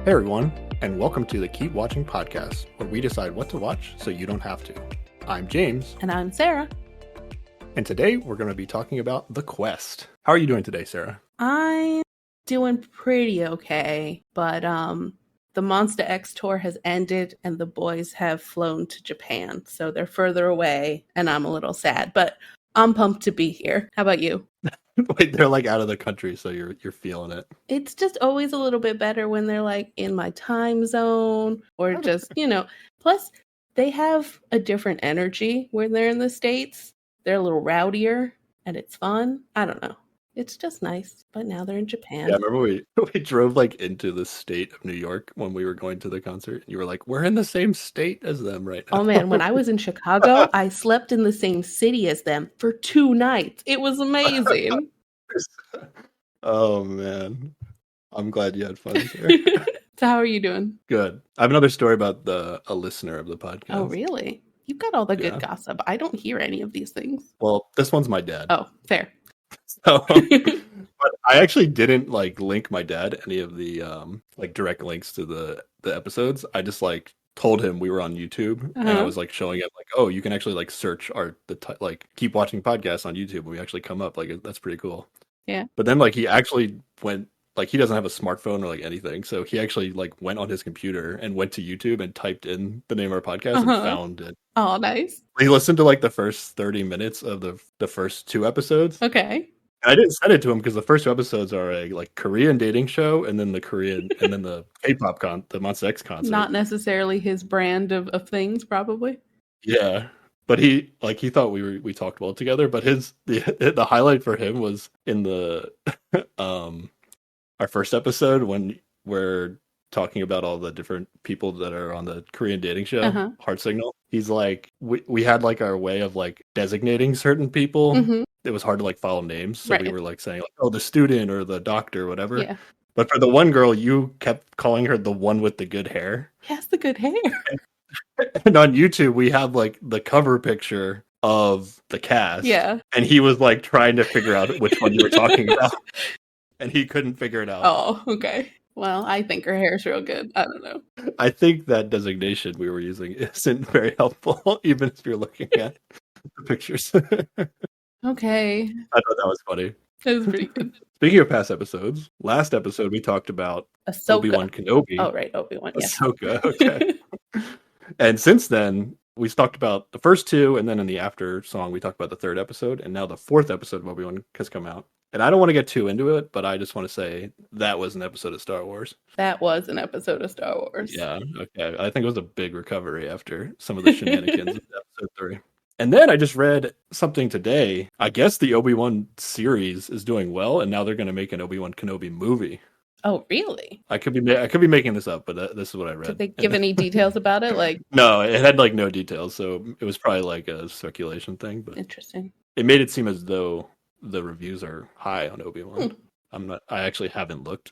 Hey everyone, and welcome to the Keep Watching podcast, where we decide what to watch so you don't have to. I'm James. And I'm Sarah. And today we're going to be talking about The Quest. How are you doing today, Sarah? I'm doing pretty okay, but the Monster X tour has ended and the boys have flown to Japan, so they're further away and I'm a little sad, but I'm pumped to be here. How about you? Wait, they're like out of the country, so you're feeling it. It's just always a little bit better when they're like in my time zone or just, plus they have a different energy when they're in the States. They're a little rowdier and it's fun. I don't know. It's just nice. But now they're in Japan. Yeah, I remember we drove like into the state of New York when we were going to the concert. You were like, we're in the same state as them right now. Oh man, when I was in Chicago, I slept in the same city as them for 2 nights. It was amazing. Oh man. I'm glad you had fun there. So how are you doing? Good. I have another story about a listener of the podcast. Oh, really? You've got all the good gossip. I don't hear any of these things. Well, this one's my dad. Oh, fair. So, but I actually didn't like link my dad any of the like direct links to the episodes. I just like told him we were on YouTube, and I was like showing him like, oh, you can actually like search like Keep Watching podcasts on YouTube, and we actually come up. Like that's pretty cool. Yeah. But then like he actually went. Like he doesn't have a smartphone or like anything, so he actually like went on his computer and went to YouTube and typed in the name of our podcast and found it. Oh, nice. He listened to like the first 30 minutes of the first 2 episodes. Okay. And I didn't send it to him because the first 2 episodes are a like Korean dating show, and then the Korean and then the K-pop the Monsta X concert. Not necessarily his brand of things, probably. Yeah. But he thought we talked well together, but the highlight for him was in the our first episode when we're talking about all the different people that are on the Korean dating show, Heart Signal. He's like, we had like our way of like designating certain people. Mm-hmm. It was hard to like follow names. So we were like saying, like, oh, the student or the doctor, whatever. Yeah. But for the one girl, you kept calling her the one with the good hair. Yes, the good hair. And on YouTube, we have like the cover picture of the cast. Yeah. And he was like trying to figure out which one you were talking about. And he couldn't figure it out. Oh, okay. Well, I think her hair's real good. I don't know. I think that designation we were using isn't very helpful, even if you're looking at the pictures. Okay. I thought that was funny. That was pretty good. Speaking of past episodes, last episode we talked about Ahsoka. Obi-Wan Kenobi. Oh, right. Obi-Wan, yeah. Ahsoka, okay. And since then, we talked about the first 2, and then in the after song, we talked about the 3rd episode, and now the 4th episode of Obi-Wan has come out. And I don't want to get too into it, but I just want to say that was an episode of Star Wars. That was an episode of Star Wars. Yeah, okay. I think it was a big recovery after some of the shenanigans of episode 3. And then I just read something today. I guess the Obi-Wan series is doing well, and now they're going to make an Obi-Wan Kenobi movie. Oh, really? I could be making this up, but this is what I read. Did they give any details about it? Like, no, it had like no details, so it was probably like a speculation thing. But interesting. It made it seem as though the reviews are high on Obi-Wan. I actually haven't looked.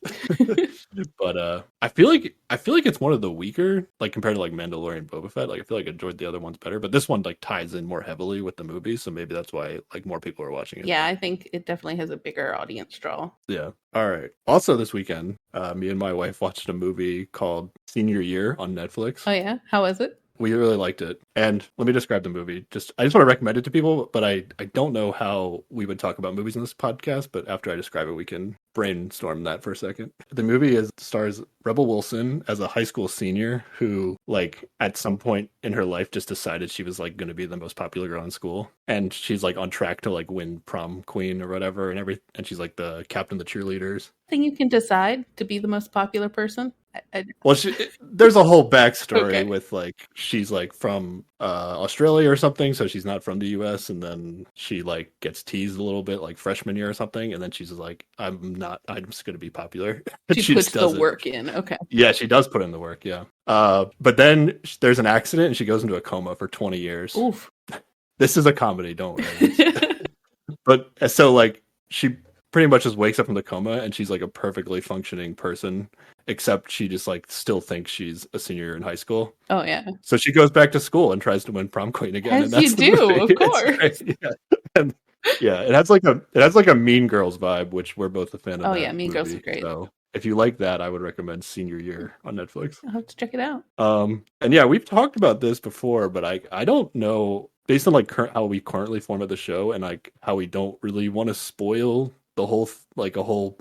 But I feel like it's one of the weaker, like compared to like Mandalorian and Boba Fett. Like I feel like I enjoyed the other ones better, but this one like ties in more heavily with the movie, so maybe that's why like more people are watching it. Yeah, I think it definitely has a bigger audience draw. Yeah. All right. Also this weekend, me and my wife watched a movie called Senior Year on Netflix. Oh yeah? How was it? We really liked it. And let me describe the movie. I just want to recommend it to people, but I don't know how we would talk about movies in this podcast, but after I describe it, we can brainstorm that for a second. The movie stars Rebel Wilson as a high school senior who, like, at some point in her life just decided she was, like, going to be the most popular girl in school. And she's, like, on track to, like, win prom queen or whatever and she's, like, the captain of the cheerleaders. I think you can decide to be the most popular person. Well, there's a whole backstory with like she's like from Australia or something, so she's not from the US, and then she like gets teased a little bit like freshman year or something, and then she's like, I'm just gonna be popular. She puts the work in. Okay. Yeah, she does put in the work. Yeah. But then there's an accident and she goes into a coma for 20 years. Oof. This is a comedy, don't worry. But so like she pretty much just wakes up from the coma and she's like a perfectly functioning person, except she just like still thinks she's a senior in high school. Oh yeah. So she goes back to school and tries to win prom queen again. As you do, of course. Yeah. And, yeah, it has like a Mean Girls vibe, which we're both a fan of Oh that yeah, Mean Girls are movie. great. So if you like that, I would recommend Senior Year on Netflix. I'll have to check it out. And yeah, we've talked about this before, but I don't know based on like how we currently format the show and like how we don't really want to spoil the whole like a whole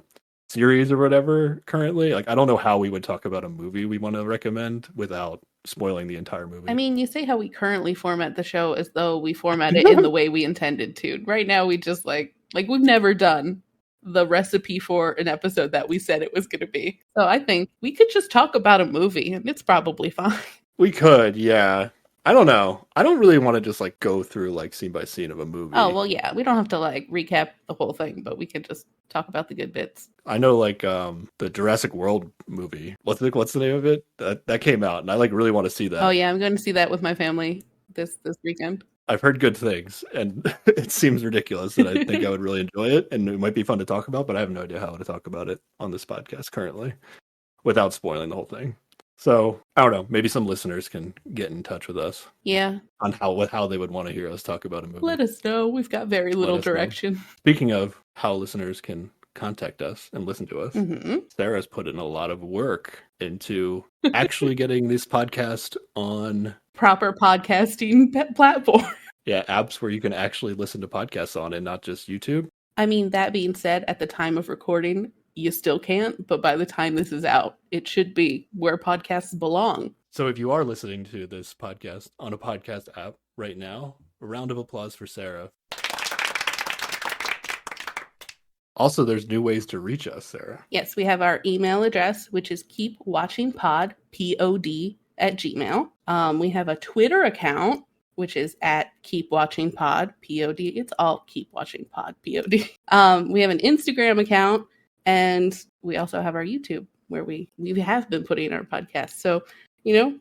series or whatever currently. Like I don't know how we would talk about a movie we want to recommend without spoiling the entire movie. I mean, you say how we currently format the show as though we format it in the way we intended to. Right now, we just like we've never done the recipe for an episode that we said it was going to be. So I think we could just talk about a movie and it's probably fine. We could, yeah. I don't know. I don't really want to just like go through like scene by scene of a movie. Oh, well, yeah. We don't have to like recap the whole thing, but we can just talk about the good bits. I know like the Jurassic World movie. What's the name of it? That came out and I like really want to see that. Oh, yeah. I'm going to see that with my family this weekend. I've heard good things and it seems ridiculous and I think I would really enjoy it and it might be fun to talk about, but I have no idea how to talk about it on this podcast currently without spoiling the whole thing. So I don't know. Maybe some listeners can get in touch with us. Yeah. On how they would want to hear us talk about a movie. Let us know. We've got very little direction. Know. Speaking of how listeners can contact us and listen to us, Sarah's put in a lot of work into actually getting this podcast on proper podcasting platform. Yeah, apps where you can actually listen to podcasts on and not just YouTube. I mean, that being said, at the time of recording, you still can't, but by the time this is out, it should be where podcasts belong. So if you are listening to this podcast on a podcast app right now, a round of applause for Sarah. Also, there's new ways to reach us, Sarah. Yes, we have our email address, which is keepwatchingpod, P-O-D, @gmail. We have a Twitter account, which is at keepwatchingpod, P-O-D. It's all keepwatchingpod, P-O-D. We have an Instagram account, and we also have our YouTube, where we have been putting our podcast. So,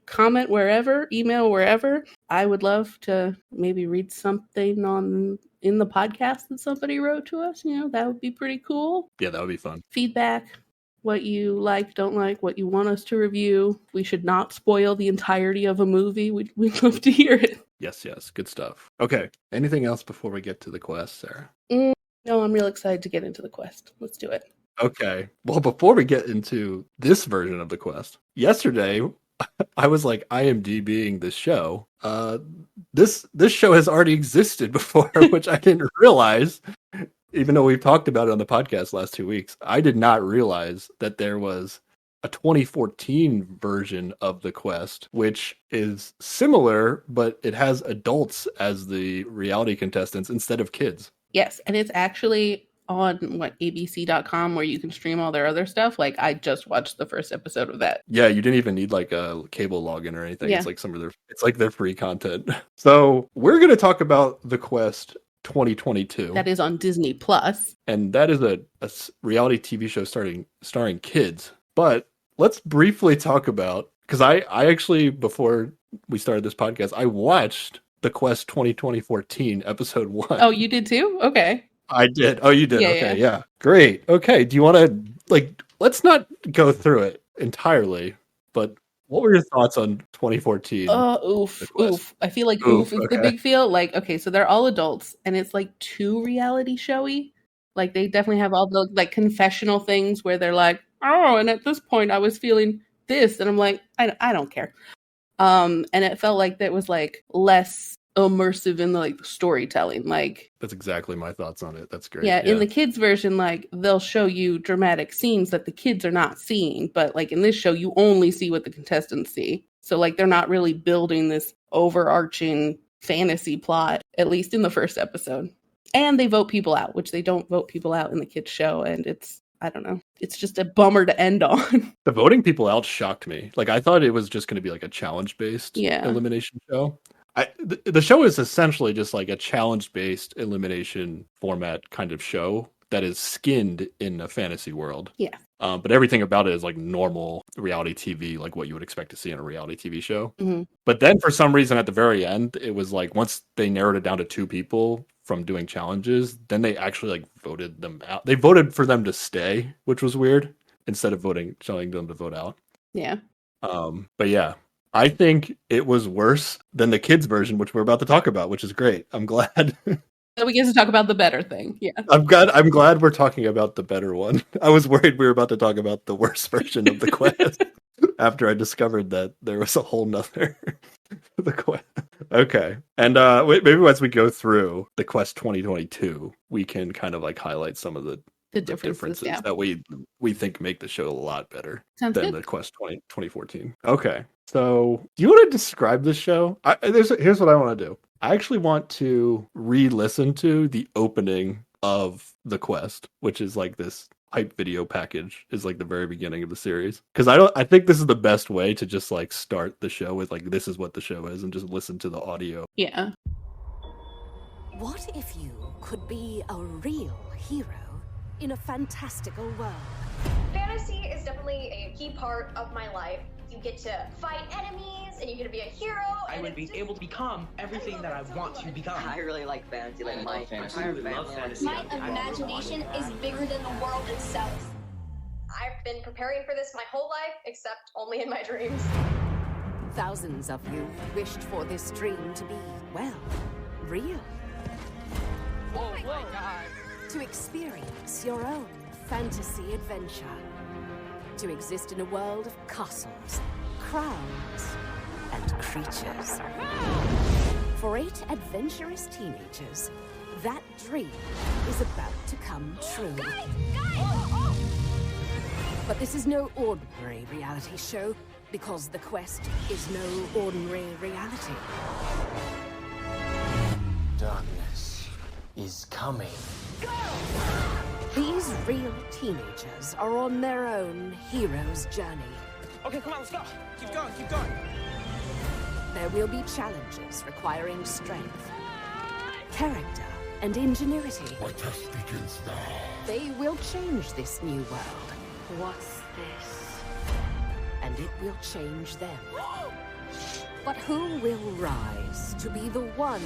comment wherever, email wherever. I would love to maybe read something in the podcast that somebody wrote to us. That would be pretty cool. Yeah, that would be fun. Feedback, what you like, don't like, what you want us to review. We should not spoil the entirety of a movie. We'd love to hear it. Yes, good stuff. Okay, anything else before we get to the quest, Sarah? No, I'm real excited to get into the quest. Let's do it. Okay, well, before we get into this version of the quest, yesterday I was like IMDbing this show. This show has already existed before, which I didn't realize. Even though we've talked about it on the podcast last 2 weeks, I did not realize that there was a 2014 version of the quest, which is similar, but it has adults as the reality contestants instead of kids. Yes, and it's actually on abc.com where you can stream all their other stuff. Like I just watched the first episode of that. Yeah, you didn't even need like a cable login or anything. Yeah. It's like their free content. So we're going to talk about the quest 2022. That is on Disney Plus. And that is a reality TV show starring kids. But let's briefly talk about, because I actually, before we started this podcast, I watched the Quest 2014 episode 1. Oh, you did too? Okay. I did. Oh, you did? Yeah, okay, yeah. Great. Okay, do you want to, let's not go through it entirely, but what were your thoughts on 2014? Oof. I feel like oof is the big feel. Like, okay, so they're all adults, and it's like too reality showy. Like, they definitely have all the, like, confessional things where they're like, oh, and at this point I was feeling this, and I'm like, I don't care. And it felt like that was, like, less immersive in the storytelling. Like, that's exactly my thoughts on it. That's great. Yeah, in the kids version, like, they'll show you dramatic scenes that the kids are not seeing, but like in this show you only see what the contestants see. So like they're not really building this overarching fantasy plot, at least in the first episode. And they vote people out, which they don't vote people out in the kids show, and I don't know. It's just a bummer to end on. The voting people out shocked me. Like, I thought it was just going to be like a challenge-based elimination show. The show is essentially just like a challenge-based elimination format kind of show that is skinned in a fantasy world. Yeah. But everything about it is like normal reality TV, like what you would expect to see in a reality TV show. Mm-hmm. But then for some reason at the very end, it was like once they narrowed it down to 2 people from doing challenges, then they actually like voted them out. They voted for them to stay, which was weird, instead of telling them to vote out. Yeah. But yeah. I think it was worse than the kids version, which we're about to talk about, which is great. I'm glad. we get to talk about the better thing. Yeah. I'm glad we're talking about the better one. I was worried we were about to talk about the worst version of the quest after I discovered that there was a whole nother the quest. Okay. And maybe as we go through the quest 2022, we can kind of like highlight some of the differences Yeah. that we think make the show a lot better Sounds than good. the quest 2014. Okay. So, do you want to describe this show? Here's what I want to do. I actually want to re-listen to the opening of the quest, which is like this hype video package, is like the very beginning of the series. Because I think this is the best way to just like start the show with like this is what the show is, and just listen to the audio. Yeah. What if you could be a real hero in a fantastical world? Fantasy is definitely a key part of my life. You get to fight enemies, and you get to be a hero. I would be able to become everything that I want to become. I really like fantasy. Like my fantasy. entire I love family fantasy. My imagination is bigger than the world itself. I've been preparing for this my whole life, except only in my dreams. Thousands of you wished for this dream to be, well, real. Oh my god. To experience your own fantasy adventure. To exist in a world of castles, crowns, and creatures. For 8 adventurous teenagers, that dream is about to come true. But this is no ordinary reality show, because the quest is no ordinary reality. Darkness is coming. These real teenagers are on their own hero's journey. Okay, come on, let's go. Keep going, keep going. There will be challenges requiring strength, character, and ingenuity. My test begins now. They will change this new world. What's this? And it will change them. But who will rise to be the one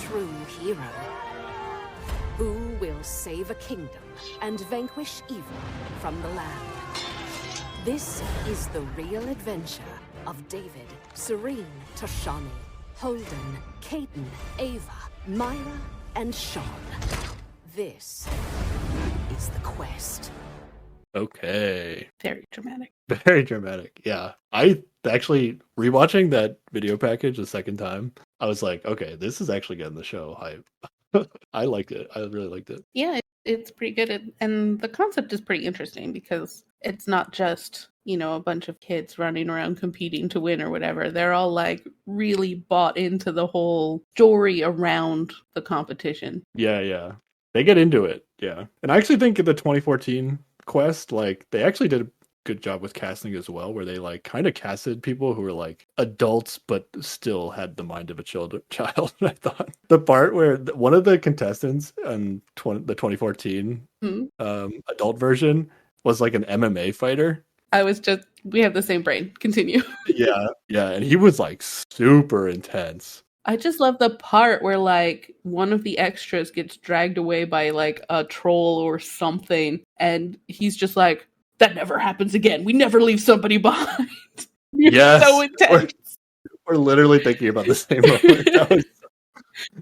true hero? Who will save a kingdom and vanquish evil from the land? This is the real adventure of David, Serene, Tashani, Holden, Caden, Ava, Myra, and Sean. This is the quest. Okay. Very dramatic. Very dramatic. Yeah. I actually rewatching that video package the second time, I was like, okay, this is actually getting the show hype. I liked it. I really liked it. Yeah, it's pretty good. And the concept is pretty interesting because it's not just, a bunch of kids running around competing to win or whatever. They're all like really bought into the whole story around the competition. Yeah. They get into it. Yeah. And I actually think in the 2014 quest, like they actually did a good job with casting as well, where they like kind of casted people who were like adults but still had the mind of a child. I thought the part where one of the contestants in the 2014 adult version was like an MMA fighter. We have the same brain. Continue. Yeah, and he was like super intense. I just love the part where like one of the extras gets dragged away by like a troll or something, and he's just like, that never happens again. We never leave somebody behind. Yes, so intense. We're literally thinking about the same moment.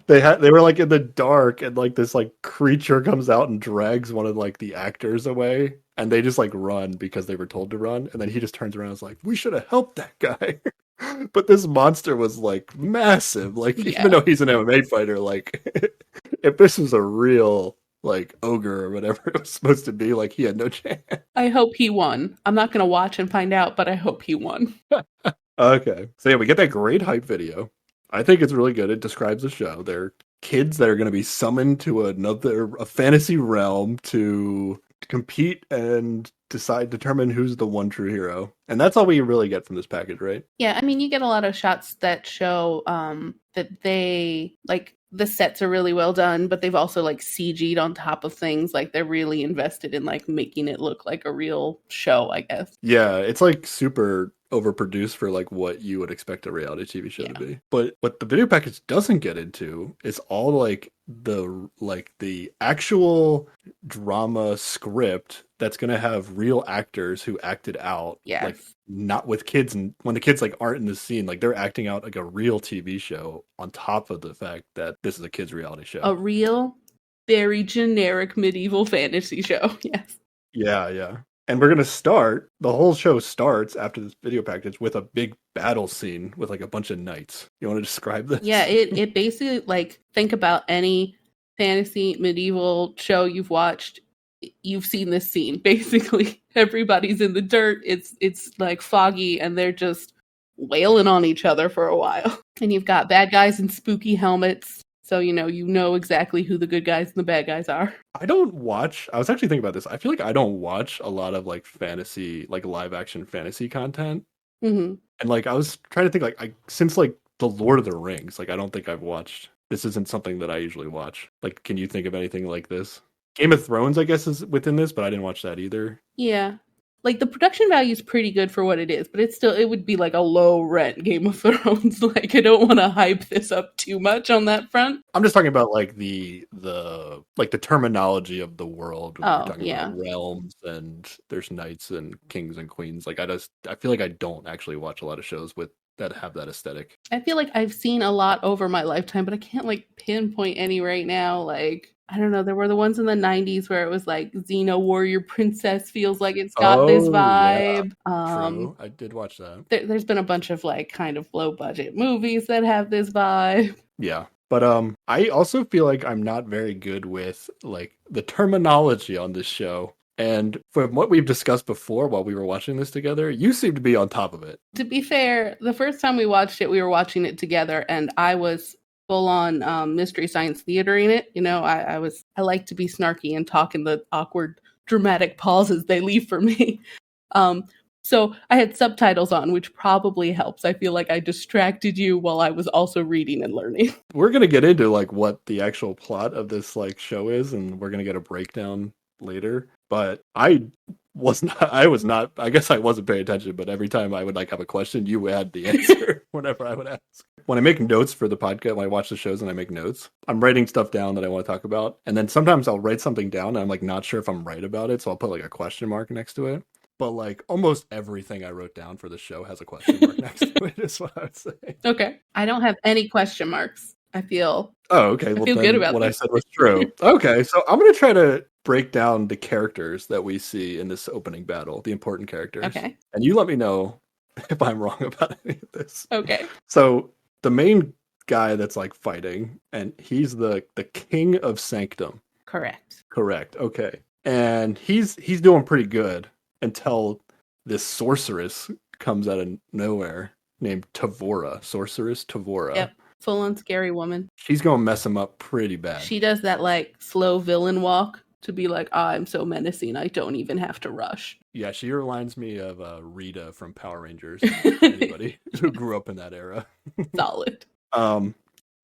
They were like in the dark, and like this like creature comes out and drags one of like the actors away, and they just like run because they were told to run, and then he just turns around and is like, we should have helped that guy. But this monster was like massive. Like even though he's an MMA fighter, like if this was a real like ogre or whatever it was supposed to be, like he had no chance. I hope he won. I'm not gonna watch and find out, but I hope he won. Okay. So yeah, we get that great hype video. I think it's really good. It describes the show. They're kids that are going to be summoned to a fantasy realm to compete and determine who's the one true hero. And that's all we really get from this package, right? Yeah, I mean, you get a lot of shots that show that they like the sets are really well done, but they've also like CG'd on top of things. Like they're really invested in like making it look like a real show, I guess. Yeah, it's like super overproduced for like what you would expect a reality TV show Yeah. to be. But what the video package doesn't get into is all like the actual drama script that's going to have real actors who acted out, Yes. like not with kids, and when the kids like aren't in the scene, like they're acting out like a real TV show on top of the fact that this is a kids reality show. A real, very generic medieval fantasy show. Yes. Yeah. And we're going to start, the whole show starts after this video package with a big battle scene with like a bunch of knights. You want to describe this? Yeah, it basically, like, think about any fantasy medieval show you've watched. You've seen this scene. Basically, everybody's in the dirt. It's like foggy, and they're just wailing on each other for a while. And you've got bad guys in spooky helmets. So, you know exactly who the good guys and the bad guys are. I was actually thinking about this. I feel like I don't watch a lot of like fantasy, like live action fantasy content. Mm-hmm. And like I was trying to think, like since like the Lord of the Rings, like I don't think I've watched. This isn't something that I usually watch. Like, can you think of anything like this? Game of Thrones, I guess, is within this, but I didn't watch that either. Yeah. Like, the production value is pretty good for what it is, but it would be like a low rent Game of Thrones. Like, I don't want to hype this up too much on that front. I'm just talking about like the terminology of the world. Oh, We're talking yeah. about realms, and there's knights and kings and queens. Like I feel like I don't actually watch a lot of shows that have that aesthetic. I feel like I've seen a lot over my lifetime, but I can't like pinpoint any right now. Like, I don't know, there were the ones in the 90s where it was like Xena Warrior Princess feels like it's got this vibe. Yeah. True. I did watch that. There's been a bunch of like kind of low budget movies that have this vibe. Yeah. But I also feel like I'm not very good with like the terminology on this show. And from what we've discussed before while we were watching this together, you seem to be on top of it. To be fair, the first time we watched it, we were watching it together, and I was full on Mystery Science Theater in it. You know, I like to be snarky and talk in the awkward dramatic pauses they leave for me. So I had subtitles on, which probably helps. I feel like I distracted you while I was also reading and learning. We're going to get into like what the actual plot of this like show is, and we're going to get a breakdown later. But I guess I wasn't paying attention, but every time I would like have a question, you had the answer whenever I would ask. When I make notes for the podcast, when I watch the shows and I make notes, I'm writing stuff down that I want to talk about. And then sometimes I'll write something down and I'm like not sure if I'm right about it. So I'll put like a question mark next to it. But like almost everything I wrote down for the show has a question mark next to it, is what I would say. Okay. I don't have any question marks. I feel okay. Well, feel then good about what this. I said was true. Okay, so I'm going to try to break down the characters that we see in this opening battle, the important characters. Okay. And you let me know if I'm wrong about any of this. Okay. So the main guy that's like fighting, and he's the King of Sanctum. Correct. Okay. And he's doing pretty good until this sorceress comes out of nowhere named Tavora. Sorceress Tavora. Yep. Full on scary woman. She's going to mess him up pretty bad. She does that like slow villain walk to be like, I'm so menacing, I don't even have to rush. Yeah, she reminds me of Rita from Power Rangers. Anybody who grew up in that era. Solid. So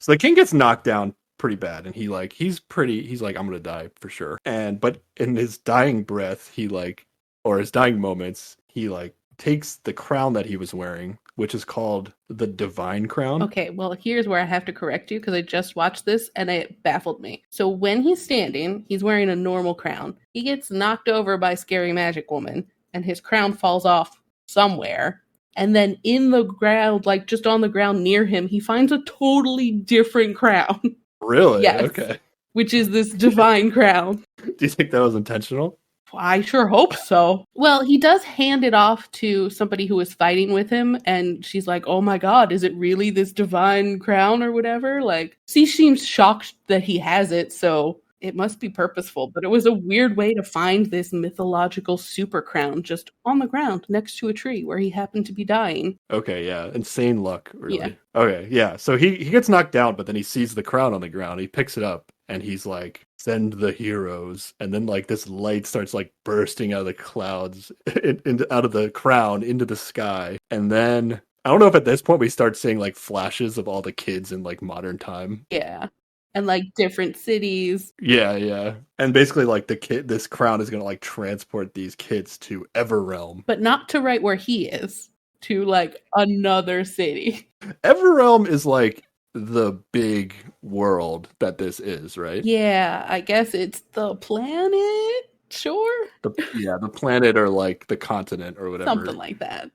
the king gets knocked down pretty bad, and he's like, I'm gonna die for sure. But in his dying breath, his dying moments, he like takes the crown that he was wearing, which is called the Divine Crown. Okay, well, here's where I have to correct you because I just watched this and it baffled me. So when he's standing, he's wearing a normal crown. He gets knocked over by Scary Magic Woman, and his crown falls off somewhere. And then in the ground, like just on the ground near him, he finds a totally different crown. Really? Yes. Okay. Which is this divine crown. Do you think that was intentional? I sure hope so. Well, he does hand it off to somebody who is fighting with him, and she's like, oh my god, is it really this divine crown or whatever? Like, she seems shocked that he has it, so it must be purposeful. But it was a weird way to find this mythological super crown just on the ground next to a tree where he happened to be dying. Okay, yeah. Insane luck, really. Yeah. Okay, yeah. So he gets knocked down, but then he sees the crown on the ground. He picks it up, and he's like, send the heroes. And then like this light starts like bursting out of the clouds, out of the crown into the sky. And then I don't know if at this point we start seeing like flashes of all the kids in like modern time. Yeah. And like different cities. Yeah. And basically like this crown is going to like transport these kids to Everrealm. But not to right where he is. to like another city. Everrealm is like the big world that this is, right? Yeah, I guess it's the planet. Sure. The planet or like the continent or whatever. Something like that.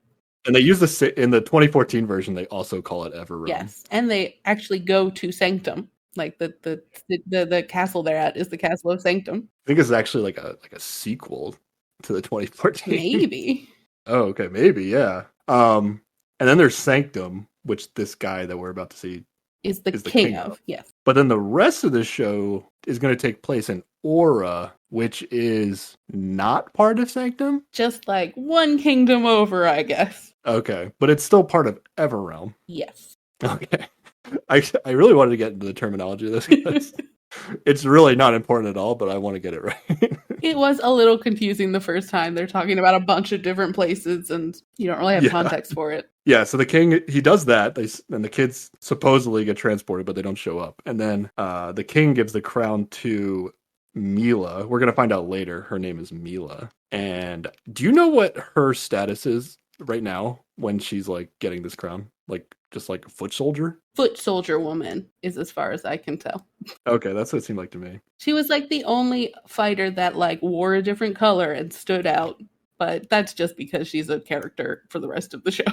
And they use in the 2014 version. They also call it Everrealm. Yes, and they actually go to Sanctum. Like the castle they're at is the Castle of Sanctum. I think it's actually like a sequel to the 2014. Maybe. Oh, okay, maybe, yeah. And then there's Sanctum, which this guy that we're about to see Is the is the king king of. of. Yes. But then the rest of the show is going to take place in Aura, which is not part of Sanctum. Just like one kingdom over, I guess. Okay, but it's still part of Everrealm. Yes. Okay. I really wanted to get into the terminology of this because it's really not important at all, but I want to get it right. It was a little confusing the first time. They're talking about a bunch of different places and you don't really have context for it. Yeah, so the king, he does that, and the kids supposedly get transported, but they don't show up. And then the king gives the crown to Mila. We're going to find out later. Her name is Mila. And do you know what her status is right now when she's like getting this crown? Like just like a foot soldier? Foot soldier woman is as far as I can tell. Okay, that's what it seemed like to me. She was like the only fighter that like wore a different color and stood out. But that's just because she's a character for the rest of the show.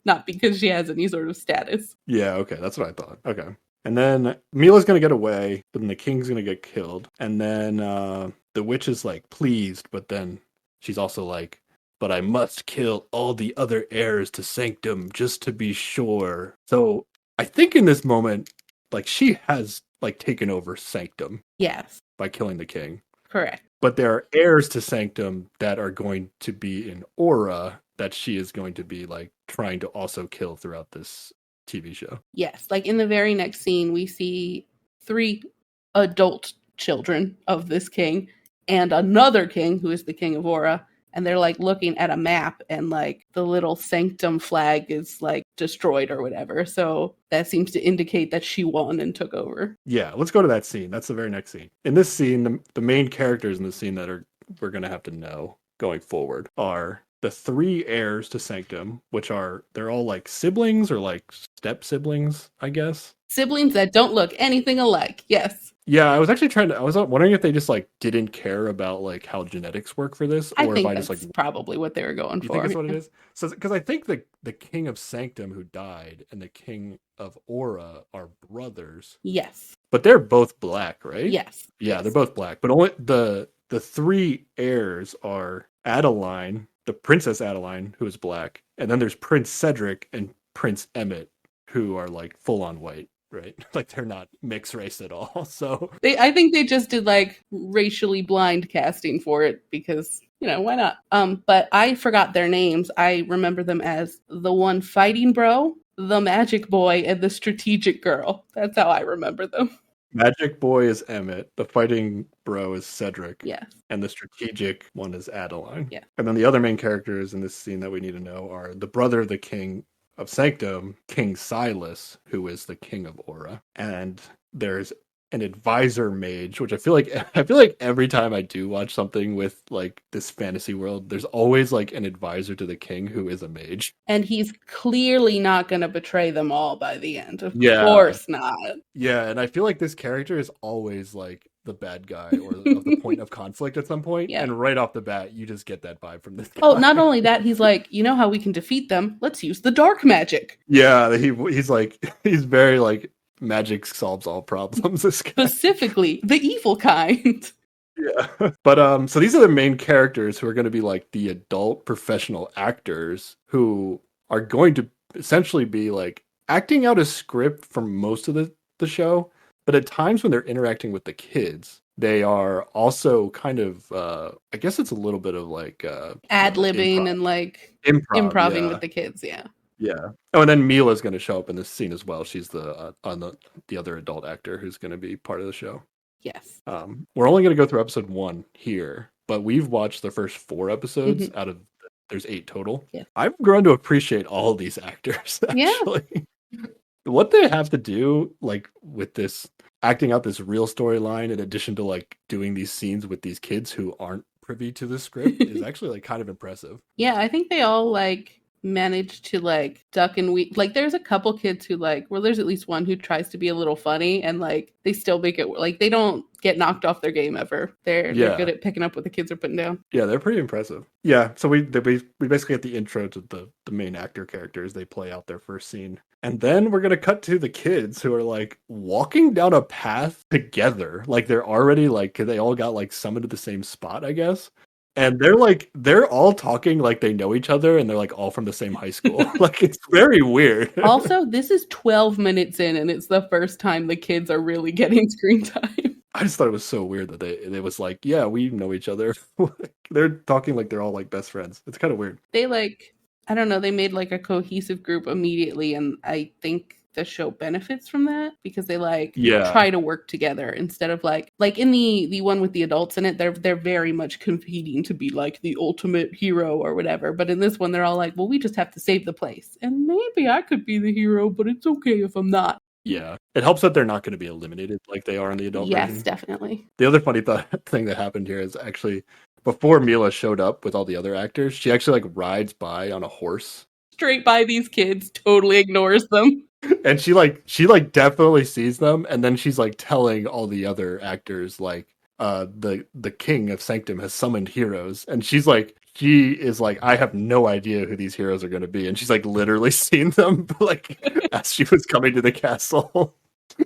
Not because she has any sort of status. Yeah, okay, that's what I thought. Okay. And then Mila's going to get away, but then the king's going to get killed. And then the witch is like pleased, but then she's also like, but I must kill all the other heirs to Sanctum just to be sure. So I think in this moment, like she has like taken over Sanctum Yes, by killing the king. correct. But there are heirs to Sanctum that are going to be in Aura that she is going to be like trying to also kill throughout this TV show. Yes, like in the very next scene, we see 3 adult children of this king and another king who is the king of Aura. And they're like looking at a map and like the little Sanctum flag is like destroyed or whatever. So that seems to indicate that she won and took over. Yeah, let's go to that scene. That's the very next scene. In this scene, the main characters in the scene that we're going to have to know going forward are the 3 heirs to Sanctum, which they're all like siblings or like step siblings, I guess. Siblings that don't look anything alike. Yes. Yeah, I was actually I was wondering if they just like didn't care about like how genetics work for this, I or think if I that's just like probably what they were going you for. think that's what it is? So because I think the king of Sanctum who died and the king of Aura are brothers, Yes. but they're both black, right? Yes. Yeah, Yes. they're both black, but only the 3 heirs are Adeline, the Princess Adeline, who is black, and then there's Prince Cedric and Prince Emmett, who are like full on white, right? Like they're not mixed race at all. So I think they just did like racially blind casting for it because, why not? But I forgot their names. I remember them as the one fighting bro, the magic boy, and the strategic girl. That's how I remember them. Magic Boy is Emmett, the fighting bro is Cedric, Yes. and the strategic one is Adeline. Yeah. And then the other main characters in this scene that we need to know are the brother of the king of Sanctum, King Silas, who is the king of Aura, and there's an advisor mage, which I feel like every time I do watch something with like this fantasy world, there's always like an advisor to the king who is a mage. And he's clearly not going to betray them all by the end. Of Yeah. course not. Yeah, and I feel like this character is always like the bad guy or of the point of conflict at some point. Yeah. And right off the bat, you just get that vibe from this guy. Oh, not only that, he's like, you know how we can defeat them? Let's use the dark magic. Yeah, he's very like magic solves all problems. This guy. Specifically, the evil kind. Yeah. But so these are the main characters who are going to be like the adult professional actors who are going to essentially be like acting out a script for most of the show, but at times when they're interacting with the kids, they are also kind of I guess it's a little bit of like ad-libbing and like improving with the kids, yeah. Yeah. Oh, and then Mila's going to show up in this scene as well. She's the other adult actor who's going to be part of the show. Yes. We're only going to go through episode 1 here, but we've watched the first 4 episodes out of there's 8 total. Yeah. I've grown to appreciate all these actors actually. Yeah. What they have to do like with this acting out this real storyline in addition to like doing these scenes with these kids who aren't privy to the script is actually like kind of impressive. Yeah, I think they all like manage to like duck and weave. Like there's a couple kids who like, well, there's at least one who tries to be a little funny and like they still make it like they don't get knocked off their game ever. They're good at picking up what the kids are putting down. Yeah, they're pretty impressive. Yeah, so we basically get the intro to the main actor characters. They play out their first scene. And then we're going to cut to the kids who are like walking down a path together. Like they're already like, they all got like summoned to the same spot, I guess. And they're all talking like they know each other and they're like all from the same high school. Like it's very weird. Also, this is 12 minutes in and it's the first time the kids are really getting screen time. I just thought it was so weird that it was like, yeah, we know each other. They're talking like they're all like best friends. It's kind of weird. They like, I don't know, they made like a cohesive group immediately. And I think the show benefits from that because they like try to work together instead of like in the one with the adults in it, they're very much competing to be like the ultimate hero or whatever. But in this one, they're all like, well, we just have to save the place. And maybe I could be the hero, but it's okay if I'm not. Yeah. It helps that they're not going to be eliminated like they are in the adult version. Yes, definitely. The other funny thing that happened here is actually before Mila showed up with all the other actors, she actually like rides by on a horse. Straight by these kids, totally ignores them. And she definitely sees them, and then she's like telling all the other actors like the king of Sanctum has summoned heroes, and she is like, I have no idea who these heroes are going to be, and she's like literally seen them like as she was coming to the castle,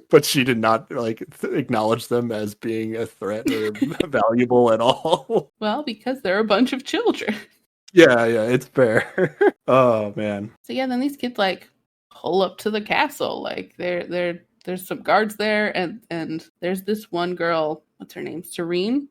but she did not like acknowledge them as being a threat or valuable at all. Well, because they're a bunch of children. Yeah, it's fair. Oh man. So yeah, then these kids like pull up to the castle. Like there's some guards there, and there's this one girl. What's her name? Serene,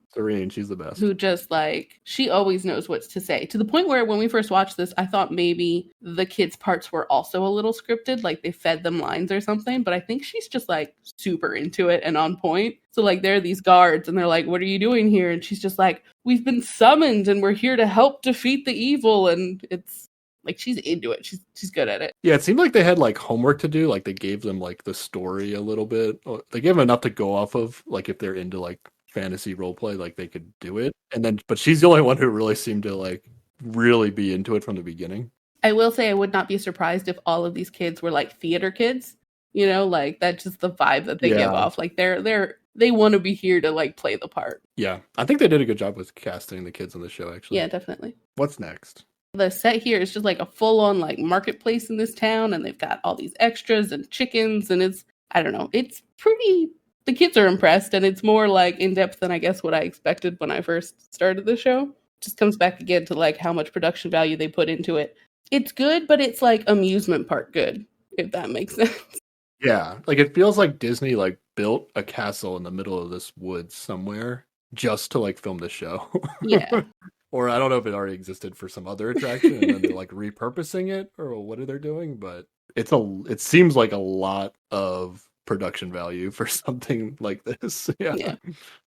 she's the best. Who just like, she always knows what to say. To the point where when we first watched this, I thought maybe the kids' parts were also a little scripted, like they fed them lines or something. But I think she's just like super into it and on point. So like there are these guards and they're like, what are you doing here? And she's just like, we've been summoned and we're here to help defeat the evil. And it's like she's into it. She's good at it. Yeah, it seemed like they had like homework to do. Like they gave them like the story a little bit. They gave them enough to go off of. Like if they're into like fantasy roleplay, like they could do it. And then, but she's the only one who really seemed to like really be into it from the beginning. I will say I would not be surprised if all of these kids were like theater kids. You know, like that's just the vibe that they give off. Like they want to be here to like play the part. Yeah, I think they did a good job with casting the kids on the show. Actually, yeah, definitely. What's next? The set here is just like a full-on like marketplace in this town, and they've got all these extras and chickens, and it's, I don't know, it's pretty, the kids are impressed, and it's more like in-depth than I guess what I expected when I first started the show. Just comes back again to like how much production value they put into it. It's good, but it's like amusement park good, if that makes sense. Yeah, like it feels like Disney like built a castle in the middle of this woods somewhere just to like film the show. Yeah. Or I don't know if it already existed for some other attraction and then they're like repurposing it or what are they doing, but it seems like a lot of production value for something like this. Yeah.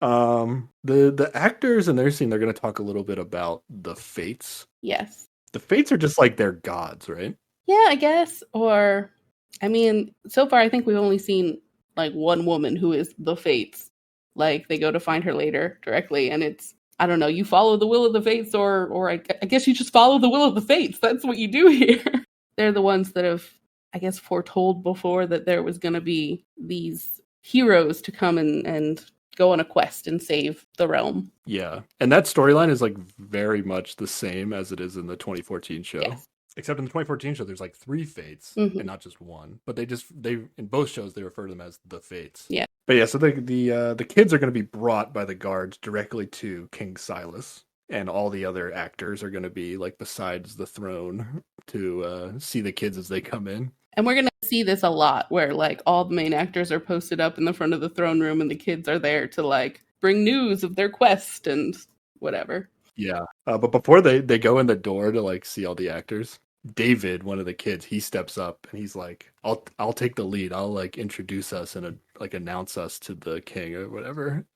The actors in their scene, they're going to talk a little bit about the fates. Yes. The fates are just like their gods, right? Yeah, I guess. Or, I mean, so far I think we've only seen like one woman who is the fates. Like they go to find her later directly, and it's, I don't know, you follow the will of the fates, or I guess you just follow the will of the fates. That's what you do here. They're the ones that have, I guess, foretold before that there was going to be these heroes to come and go on a quest and save the realm. Yeah. And that storyline is like very much the same as it is in the 2014 show. Yes. Except in the 2014 show, there's like 3 fates and not just one. But they in both shows, they refer to them as the fates. Yeah. But yeah, so the kids are going to be brought by the guards directly to King Silas. And all the other actors are going to be like besides the throne to see the kids as they come in. And we're going to see this a lot where like all the main actors are posted up in the front of the throne room and the kids are there to like bring news of their quest and whatever. Yeah. But before they go in the door to like see all the actors, David, one of the kids, he steps up and he's like, I'll take the lead. I'll like introduce us and like announce us to the king or whatever.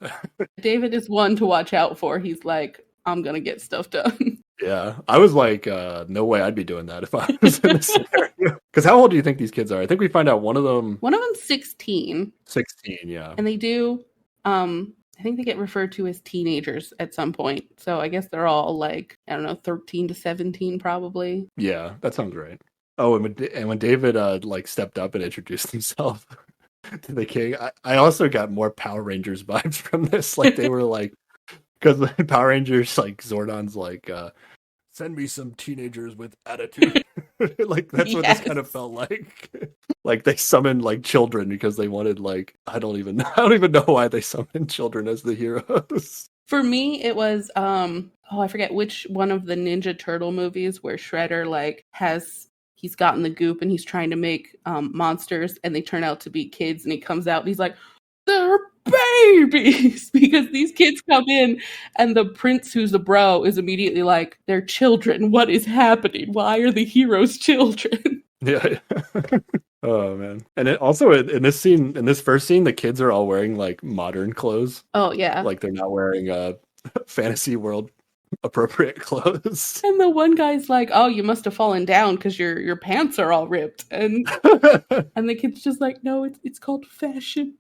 David is one to watch out for. He's like, I'm going to get stuff done. Yeah. I was like, no way I'd be doing that if I was in this scenario. Because how old do you think these kids are? I think we find out one of them's 16. 16, yeah. And they do, I think they get referred to as teenagers at some point. So I guess they're all like, I don't know, 13 to 17 probably. Yeah, that sounds right. Oh, and when David like stepped up and introduced himself to the king, I also got more Power Rangers vibes from this. Like they were like, because the Power Rangers, like Zordon's like, send me some teenagers with attitude. Like that's what this kind of Yes. felt like. Like they summoned like children because they wanted like I don't even know why they summoned children as the heroes. For me, it was I forget which one of the Ninja Turtle movies where Shredder like he's gotten the goop and he's trying to make monsters and they turn out to be kids and he comes out and he's like, they're babies because these kids come in and the prince who's a bro is immediately like, they're children. What is happening? Why are the heroes children? Yeah. Oh man. And it also in this first scene, the kids are all wearing like modern clothes. Oh yeah. Like they're not wearing fantasy world appropriate clothes. And the one guy's like, "Oh, you must have fallen down because your pants are all ripped." And the kid's just like, "No, it's called fashion."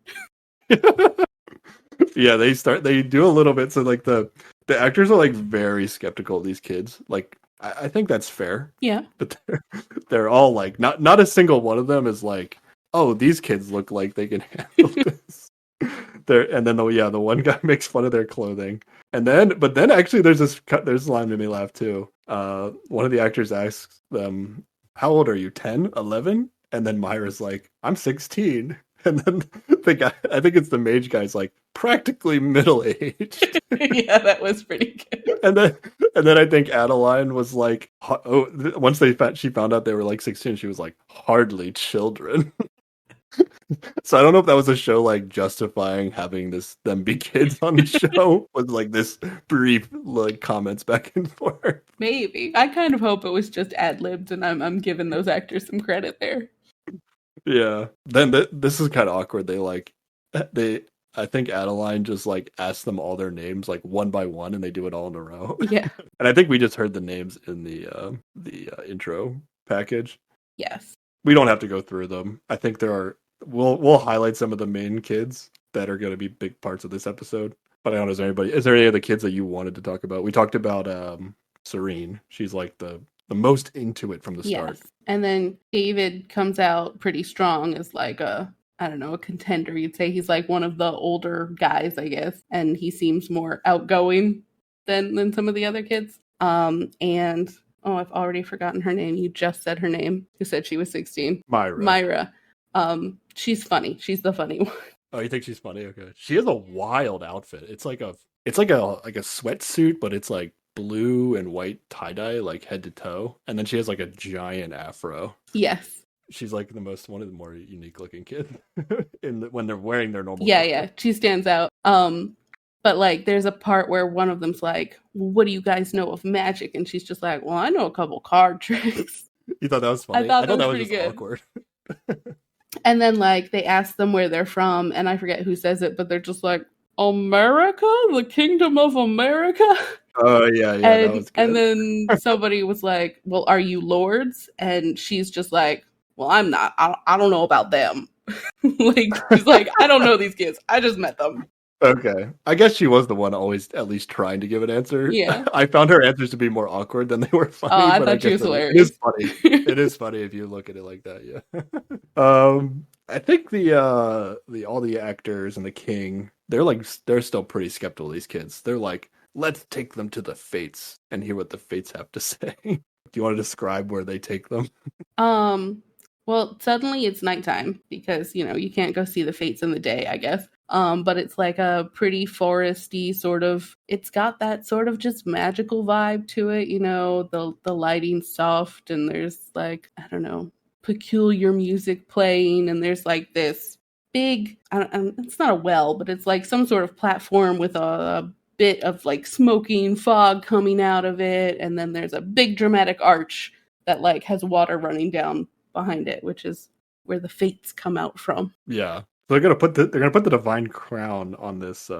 Yeah, they do a little bit. So like the actors are like very skeptical of these kids. Like I think that's fair. Yeah. But they're all like not a single one of them is like, oh, these kids look like they can handle this. And then the one guy makes fun of their clothing. But then actually there's a line that made me laugh too. One of the actors asks them, how old are you? 10, 11? And then Myra's like, I'm 16. And then the guy, I think it's the mage guy's like, practically middle aged. Yeah, that was pretty good. And then I think Adeline was like, once she found out they were like 16, she was like, hardly children. So I don't know if that was a show like justifying having them be kids on the show with like this brief like comments back and forth. Maybe. I kind of hope it was just ad-libbed and I'm giving those actors some credit there. Yeah. Then this is kind of awkward. I think Adeline just like asked them all their names like one by one, and they do it all in a row. Yeah. And I think we just heard the names in the intro package. Yes. We don't have to go through them. I think we'll highlight some of the main kids that are going to be big parts of this episode. But I don't know, is there any other kids that you wanted to talk about? We talked about Serene. She's like the most into it from the start. Yes. And then David comes out pretty strong as like a contender. You'd say he's like one of the older guys, I guess. And he seems more outgoing than some of the other kids. And I've already forgotten her name. You just said her name. You said she was 16. Myra. She's funny. She's the funny one. Oh, you think she's funny? Okay. She has a wild outfit. It's like a sweatsuit, but it's like blue and white tie-dye, like head to toe. And then she has like a giant afro. Yes. She's like one of the more unique looking kids when they're wearing their normal. Yeah. She stands out. But like there's a part where one of them's like, well, what do you guys know of magic? And she's just like, well, I know a couple card tricks. You thought that was funny? I thought that was just pretty good. Awkward. And then like they ask them where they're from, and I forget who says it, but they're just like, America? The Kingdom of America? Oh yeah, that was good. And then somebody was like, well, are you lords? And she's just like, well, I'm not. I don't know about them. Like she's like, I don't know these kids. I just met them. Okay. I guess she was the one always at least trying to give an answer. Yeah. I found her answers to be more awkward than they were funny. Oh, I thought she was hilarious. It is funny. It is funny if you look at it like that, yeah. I think all the actors and the king, they're still pretty skeptical of these kids. They're like, let's take them to the fates and hear what the fates have to say. Do you want to describe where they take them? Well, suddenly it's nighttime because, you can't go see the fates in the day, I guess. But it's like a pretty foresty sort of, it's got that sort of just magical vibe to it, the lighting's soft and there's like, I don't know, peculiar music playing and there's like this big, it's not a well, but it's like some sort of platform with a bit of like smoking fog coming out of it. And then there's a big dramatic arch that like has water running down behind it, which is where the fates come out from. Yeah. So they're gonna put the divine crown on this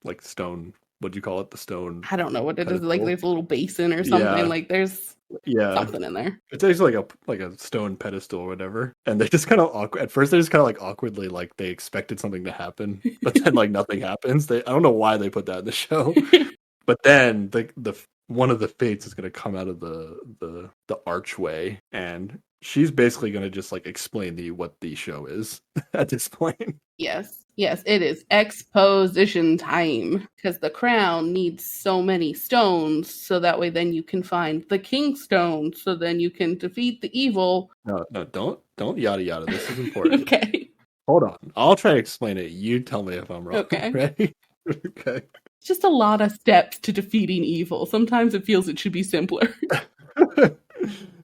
like stone what'd you call it? The stone. I don't know what it is. Like pedestal? there's a little basin or something. Yeah. Like there's Yeah. something in there. It's actually like a stone pedestal or whatever. And they just kind of awkward at first they just kind of like awkwardly like they expected something to happen, but then like nothing happens. I don't know why they put that in the show. But then the one of the fates is gonna come out of the archway, and she's basically gonna just like explain what the show is at this point. Yes, it is exposition time because the crown needs so many stones, so that way then you can find the king stone, so then you can defeat the evil. No, don't yada yada. This is important. Okay. Hold on, I'll try to explain it. You tell me if I'm wrong. Okay. Ready? Okay. It's just a lot of steps to defeating evil. Sometimes it feels it should be simpler.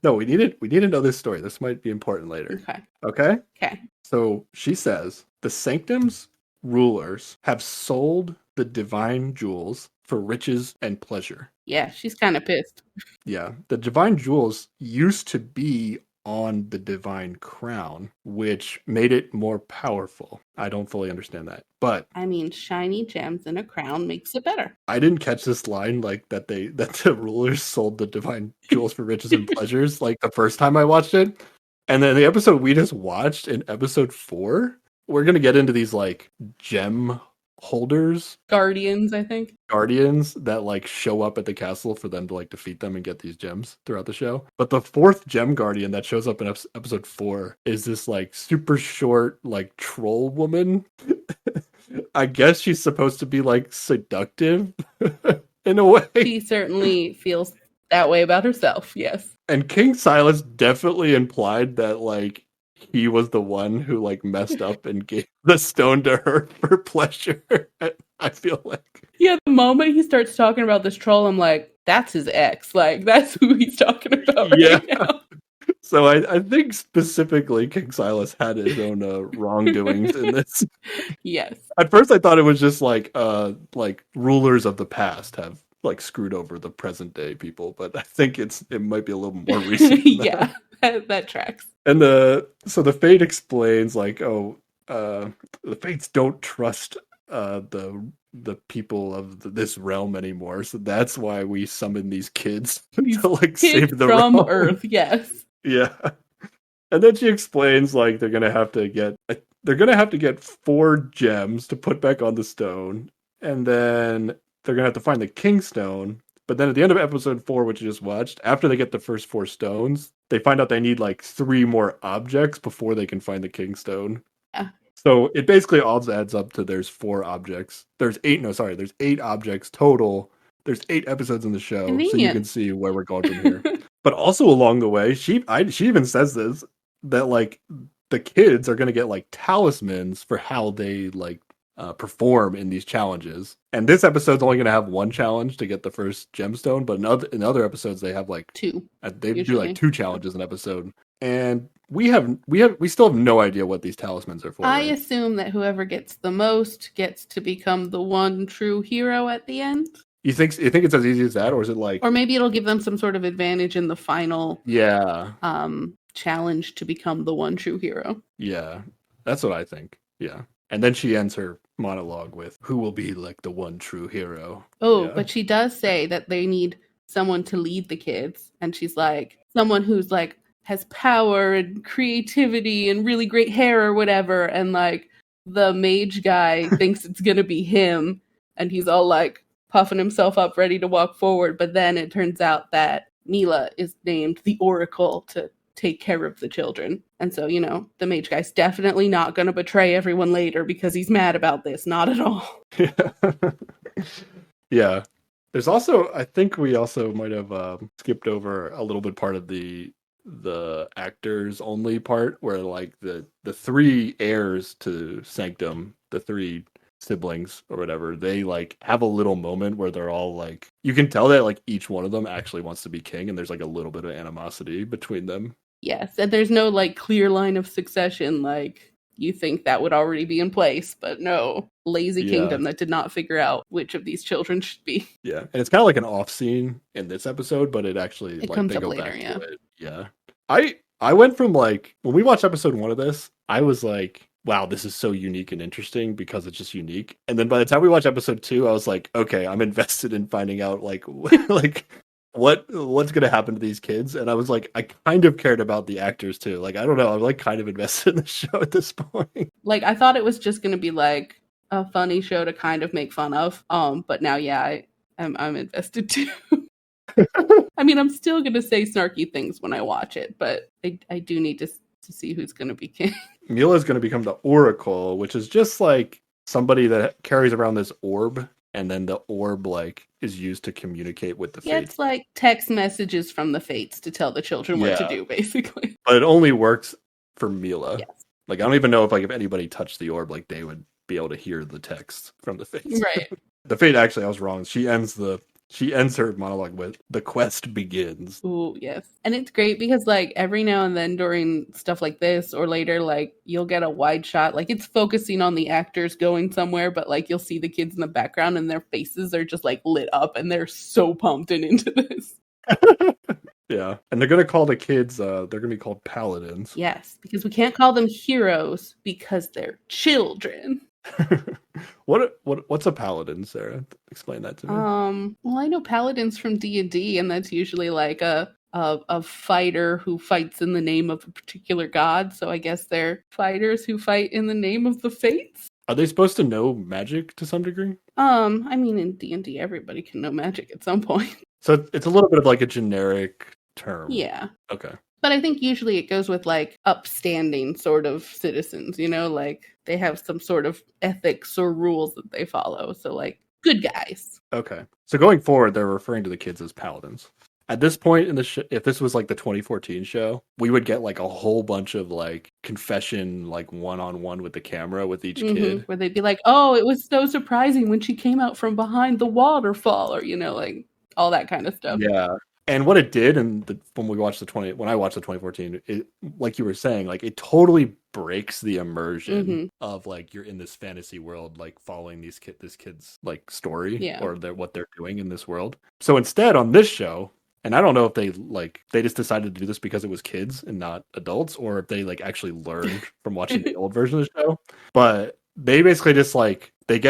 No, we need to know this story. This might be important later. Okay? Okay. So she says the Sanctum's rulers have sold the divine jewels for riches and pleasure. Yeah, she's kind of pissed. Yeah. The divine jewels used to be on the divine crown, which made it more powerful. I don't fully understand that. But I mean, shiny gems in a crown makes it better. I didn't catch this line like that the rulers sold the divine jewels for riches and pleasures like the first time I watched it. And then the episode we just watched in episode 4, we're going to get into these like gem holders, Guardians, I think. guardians that like show up at the castle for them to like defeat them and get these gems throughout the show. But the 4th gem guardian that shows up in episode 4 is this like super short like troll woman. I guess she's supposed to be like seductive in a way. She certainly feels that way about herself, yes. And King Silas definitely implied that like he was the one who like messed up and gave the stone to her for pleasure. I feel like. Yeah, the moment he starts talking about this troll, I'm like, that's his ex. Like, that's who he's talking about right now. So I think specifically King Silas had his own wrongdoings in this. Yes. At first I thought it was just like rulers of the past have like screwed over the present day people, but I think it might be a little more recent. Yeah, that tracks. And the fate explains like, the fates don't trust the people of this realm anymore, so that's why we summon these kids to like save the from realm. Earth. Yes. Yeah. And then she explains like they're gonna have to get 4 gems to put back on the stone, and then they're gonna have to find the king stone. But then at the end of episode 4, which you just watched, after they get the first 4 stones, they find out they need like 3 more objects before they can find the king stone. Yeah. So it basically all adds up to there's 4 objects. There's 8 objects total. There's 8 episodes in the show, Convenient. so you can see where we're going from here. But also along the way, she even says this, that like the kids are going to get like talismans for how they like perform in these challenges. And this episode's only going to have 1 challenge to get the first gemstone, but in other episodes they have like 2. They usually. do like 2 challenges an episode. And we still have no idea what these talismans are for. I right? assume that whoever gets the most gets to become the one true hero at the end. You think it's as easy as that, or is it like, Or maybe it'll give them some sort of advantage in the final challenge to become the one true hero. Yeah, that's what I think. Yeah. And then she ends her monologue with, who will be like the one true hero? Oh, Yeah. but she does say that they need someone to lead the kids. And she's like, someone who's like, has power and creativity and really great hair or whatever. And like, the mage guy thinks it's going to be him. And he's all like puffing himself up, ready to walk forward. But then it turns out that Mila is named the Oracle to take care of the children. And so, the mage guy's definitely not going to betray everyone later because he's mad about this. Not at all. Yeah. There's also, I think we also might have skipped over a little bit part of the actors only part where like the 3 heirs to Sanctum, the 3 siblings or whatever, they like have a little moment where they're all like, you can tell that like each one of them actually wants to be king, and there's like a little bit of animosity between them. Yes, and there's no like clear line of succession like you think that would already be in place, but no, lazy kingdom that did not figure out which of these children should be. Yeah, and it's kind of like an off scene in this episode, but it actually It like comes they up go later, back yeah. to it. Yeah. I went from like, when we watched episode 1 of this, I was like, wow, this is so unique and interesting because it's just unique. And then by the time we watched episode 2, I was like, okay, I'm invested in finding out like like what's gonna happen to these kids. And I was like, I kind of cared about the actors too. Like, I don't know, I'm like kind of invested in the show at this point. Like, I thought it was just gonna be like a funny show to kind of make fun of. But now, yeah, I'm invested too. I mean, I'm still gonna say snarky things when I watch it, but I do need to see who's gonna be king. Mila's gonna become the Oracle, which is just like somebody that carries around this orb, and then the orb like is used to communicate with the Yeah, fates. it's like text messages from the fates to tell the children what to Yeah. do, basically. But it only works for Mila. Yes. Like, I don't even know if anybody touched the orb, like they would be able to hear the text from the fates. Right. The fate, actually, I was wrong. She ends her monologue with "The quest begins." Ooh, yes. And it's great because like every now and then during stuff like this or later, like you'll get a wide shot. Like it's focusing on the actors going somewhere, but like you'll see the kids in the background and their faces are just like lit up and they're so pumped and into this. Yeah. And they're gonna call the kids they're gonna be called paladins. Yes, because we can't call them heroes because they're children. What's a paladin, Sarah? Explain that to me. Well, I know paladins from D&D, and that's usually like a fighter who fights in the name of a particular god. So I guess they're fighters who fight in the name of the fates. Are they supposed to know magic to some degree? I mean, in D&D, everybody can know magic at some point. So it's a little bit of like a generic term. Yeah. Okay. But I think usually it goes with like upstanding sort of citizens, you know, like they have some sort of ethics or rules that they follow. So like good guys. Okay. So going forward, they're referring to the kids as paladins. At this point in the if this was like the 2014 show, we would get like a whole bunch of like confession, like one-on-one with the camera with each kid. Where they'd be like, oh, it was so surprising when she came out from behind the waterfall, or, you know, like all that kind of stuff. Yeah. And what it did, and when I watched the 2014, it, like you were saying, like it totally breaks the immersion of like you're in this fantasy world, like following this kid's like story or what they're doing in this world. So instead, on this show, and I don't know if they just decided to do this because it was kids and not adults, or if they like actually learned from watching the old version of the show. But they basically just like the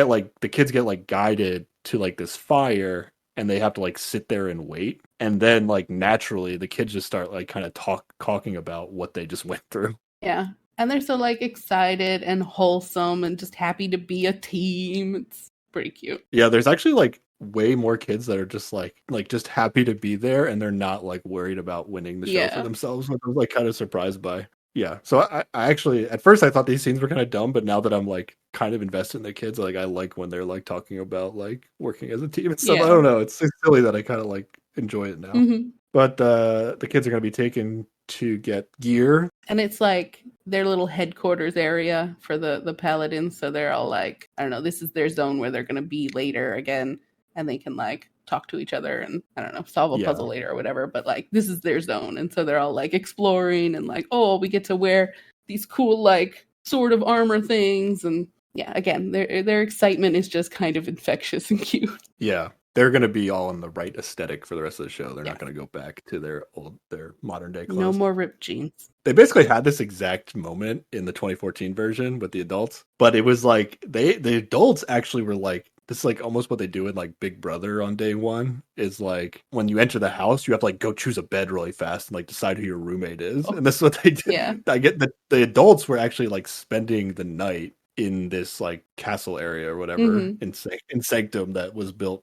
kids get like guided to like this fire. And they have to like sit there and wait. And then like naturally the kids just start like kind of talking about what they just went through. Yeah. And they're so like excited and wholesome and just happy to be a team. It's pretty cute. Yeah, there's actually like way more kids that are just like just happy to be there and they're not like worried about winning the show for themselves, which I'm like kind of surprised by. Yeah. So I actually at first I thought these scenes were kind of dumb, but now that I'm like kind of invested in the kids, like I like when they're like talking about like working as a team and stuff. I don't know. It's silly that I kind of like enjoy it now. But the kids are going to be taken to get gear. And it's like their little headquarters area for the paladins. So they're all like, I don't know, this is their zone where they're going to be later again. And they can like talk to each other and I don't know, solve a puzzle later or whatever, but like this is their zone. And so they're all like exploring and like, oh, we get to wear these cool like sort of armor things. And yeah, again, their excitement is just kind of infectious and cute. Yeah. They're going to be all in the right aesthetic for the rest of the show. They're not going to go back to their modern day clothes. No more ripped jeans. They basically had this exact moment in the 2014 version with the adults, but it was like the adults actually were like, this is like almost what they do in like Big Brother on day one is like when you enter the house, you have to like go choose a bed really fast and like decide who your roommate is. And this is what they did. Yeah. I get that the adults were actually like spending the night in this like castle area or whatever in Sanctum that was built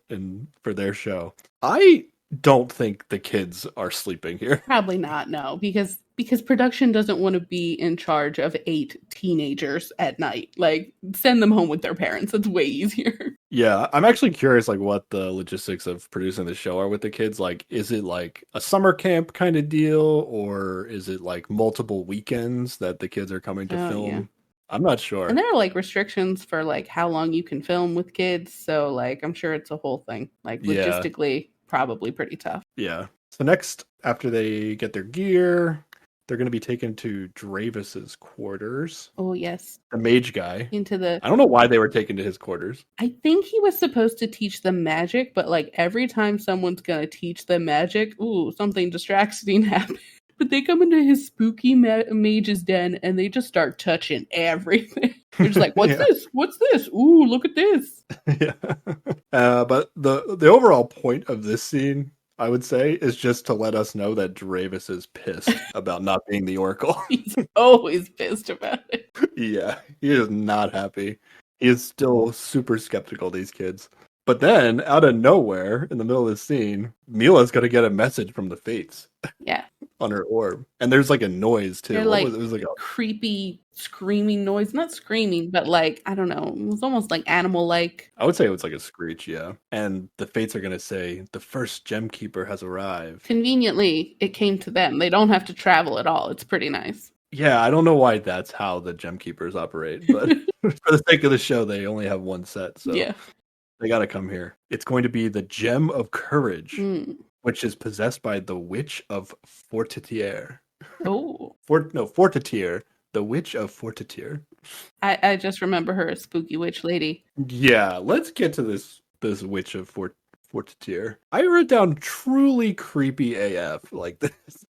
for their show. I don't think the kids are sleeping here. Probably not, no, because production doesn't want to be in charge of 8 teenagers at night. Like, send them home with their parents. It's way easier. Yeah, I'm actually curious, like, what the logistics of producing the show are with the kids. Like, is it like a summer camp kind of deal, or is it like multiple weekends that the kids are coming to film? Yeah. I'm not sure. And there are like restrictions for like how long you can film with kids. So like, I'm sure it's a whole thing. Like logistically, probably pretty tough. Yeah. So next, after they get their gear, they're going to be taken to Dravis's quarters. Oh, yes. The mage guy. I don't know why they were taken to his quarters. I think he was supposed to teach them magic, but like every time someone's going to teach them magic, something distracting happens. But they come into his spooky mage's den and they just start touching everything. They're just like, what's Yeah. this? What's this? Ooh, look at this. Yeah. But the overall point of this scene, I would say, is just to let us know that Dravis is pissed about not being the Oracle. He's always pissed about it. Yeah, he is not happy. He is still super skeptical of these kids. But then, out of nowhere, in the middle of the scene, Mila's going to get a message from the Fates Yeah. on her orb. And there's like a noise, too. They're What like, was it? It was like a... creepy screaming noise. Not screaming, but like, I don't know. It was almost like animal-like. I would say it was like a screech, yeah. And the Fates are going to say, the first gem keeper has arrived. Conveniently, it came to them. They don't have to travel at all. It's pretty nice. Yeah, I don't know why that's how the gem keepers operate, but for the sake of the show, they only have one set, so Yeah. they got to come here. It's going to be the Gem of Courage, Mm. which is possessed by the Witch of Fortitier. Oh. Fortitier, the Witch of Fortitier. I just remember her as spooky witch lady. Yeah, let's get to this Witch of Fortitier. I wrote down truly creepy AF. Like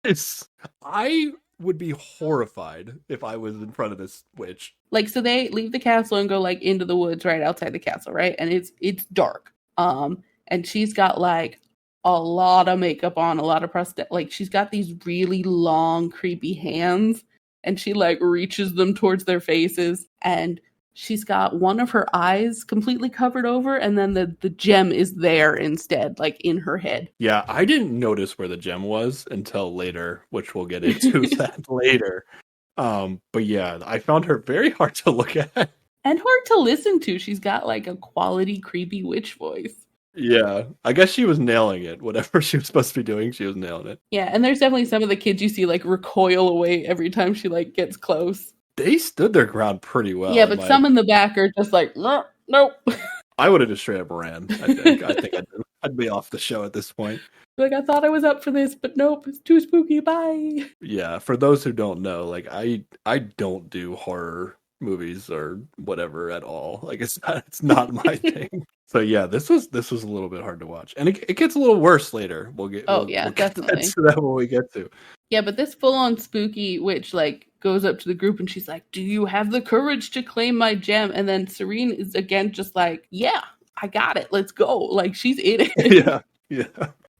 this, I would be horrified if I was in front of this witch. Like, so they leave the castle and go like into the woods right outside the castle, right? And it's dark. And she's got like a lot of makeup on, a lot of like she's got these really long, creepy hands, and she like reaches them towards their faces, and she's got one of her eyes completely covered over, and then the gem is there instead, like in her head. Yeah, I didn't notice where the gem was until later, which we'll get into that later. But yeah, I found her very hard to look at. And hard to listen to. She's got like a quality creepy witch voice. Yeah, I guess she was nailing it. Whatever she was supposed to be doing, she was nailing it. Yeah, and there's definitely some of the kids you see like recoil away every time she like gets close. They stood their ground pretty well. Yeah, but some in the back are just like, nope. I would have just straight up ran. I think I'd be off the show at this point. Like, I thought I was up for this, but nope, it's too spooky. Bye. Yeah, for those who don't know, like I don't do horror movies or whatever at all. Like it's not my thing. So yeah, this was a little bit hard to watch, and it gets a little worse later. We'll get definitely to that when we get to. Yeah, but this full-on spooky witch like goes up to the group and she's like, "Do you have the courage to claim my gem?" And then Serene is again just like, "Yeah, I got it. Let's go." Like she's in it. Yeah.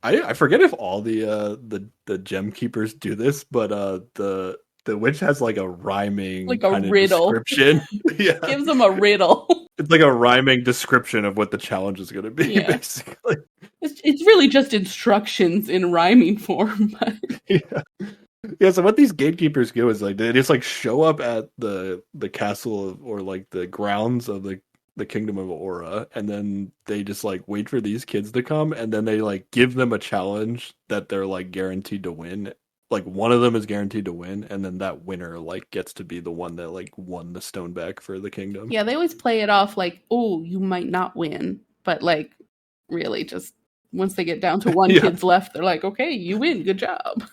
I forget if all the gem keepers do this, but the witch has like a ryming like a kind of riddle description. Yeah, gives them a riddle. It's like a rhyming description of what the challenge is going to be, basically. It's really just instructions in rhyming form. Yeah. So what these gatekeepers do is like they just like show up at the castle or like the grounds of the kingdom of Aura, and then they just like wait for these kids to come, and then they like give them a challenge that they're like guaranteed to win. Like one of them is guaranteed to win, and then that winner like gets to be the one that like won the stone back for the kingdom. Yeah, they always play it off like, oh, you might not win, but like really just once they get down to one kid's left, they're like, okay, you win, good job.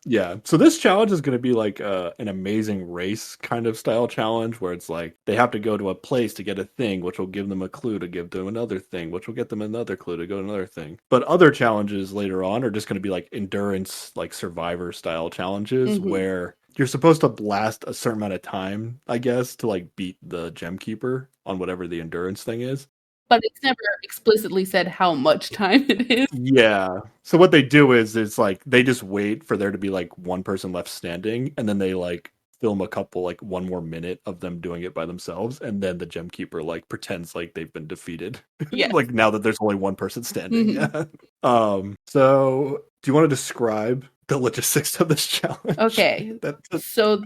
Yeah, so this challenge is going to be like an amazing race kind of style challenge where it's like they have to go to a place to get a thing, which will give them a clue to give them another thing, which will get them another clue to go to another thing. But other challenges later on are just going to be like endurance, like survivor style challenges where you're supposed to last a certain amount of time, I guess, to like beat the gem keeper on whatever the endurance thing is. But it's never explicitly said how much time it is. Yeah. So what they do is it's like they just wait for there to be like one person left standing, and then they like film a couple like one more minute of them doing it by themselves, and then the gem keeper like pretends like they've been defeated. Yeah. Like now that there's only one person standing. Yeah. So do you want to describe the logistics of this challenge? Okay. So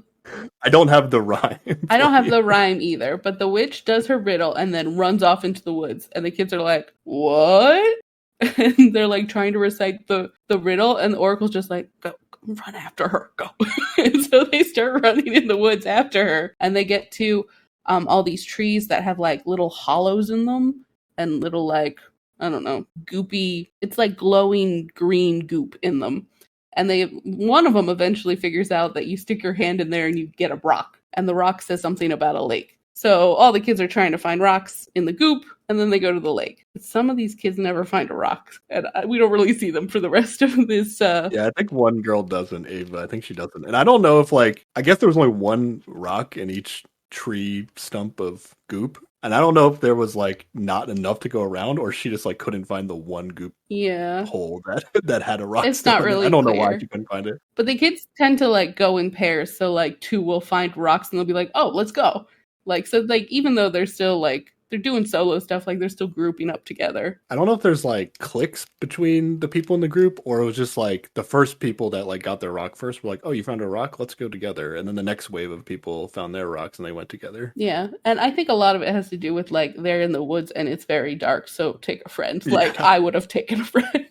I don't have the rhyme. I don't have the rhyme either, but the witch does her riddle and then runs off into the woods, and the kids are like, what? And they're like trying to recite the riddle, and the oracle's just like, go run after her, go. And so they start running in the woods after her, and they get to all these trees that have like little hollows in them and little like, I don't know, goopy, it's like glowing green goop in them. And one of them eventually figures out that you stick your hand in there and you get a rock. And the rock says something about a lake. So all the kids are trying to find rocks in the goop, and then they go to the lake. But some of these kids never find a rock, and we don't really see them for the rest of this. Yeah, I think one girl doesn't, Ava. I think she doesn't. And I don't know if, like, I guess there was only one rock in each tree stump of goop. And I don't know if there was, like, not enough to go around, or she just, like, couldn't find the one goop Yeah, hole that had a rock it's still not in it. really I don't know why clear. she couldn't find it. But the kids tend to like go in pairs, so like two will find rocks and they'll be like, "Oh, let's go!" Like so, like even though they're still like they're doing solo stuff, like they're still grouping up together. I don't know if there's, like, cliques between the people in the group, or it was just, like, the first people that, like, got their rock first were like, oh, you found a rock? Let's go together. And then the next wave of people found their rocks and they went together. Yeah, and I think a lot of it has to do with like they're in the woods and it's very dark, so take a friend. Yeah. Like I would have taken a friend.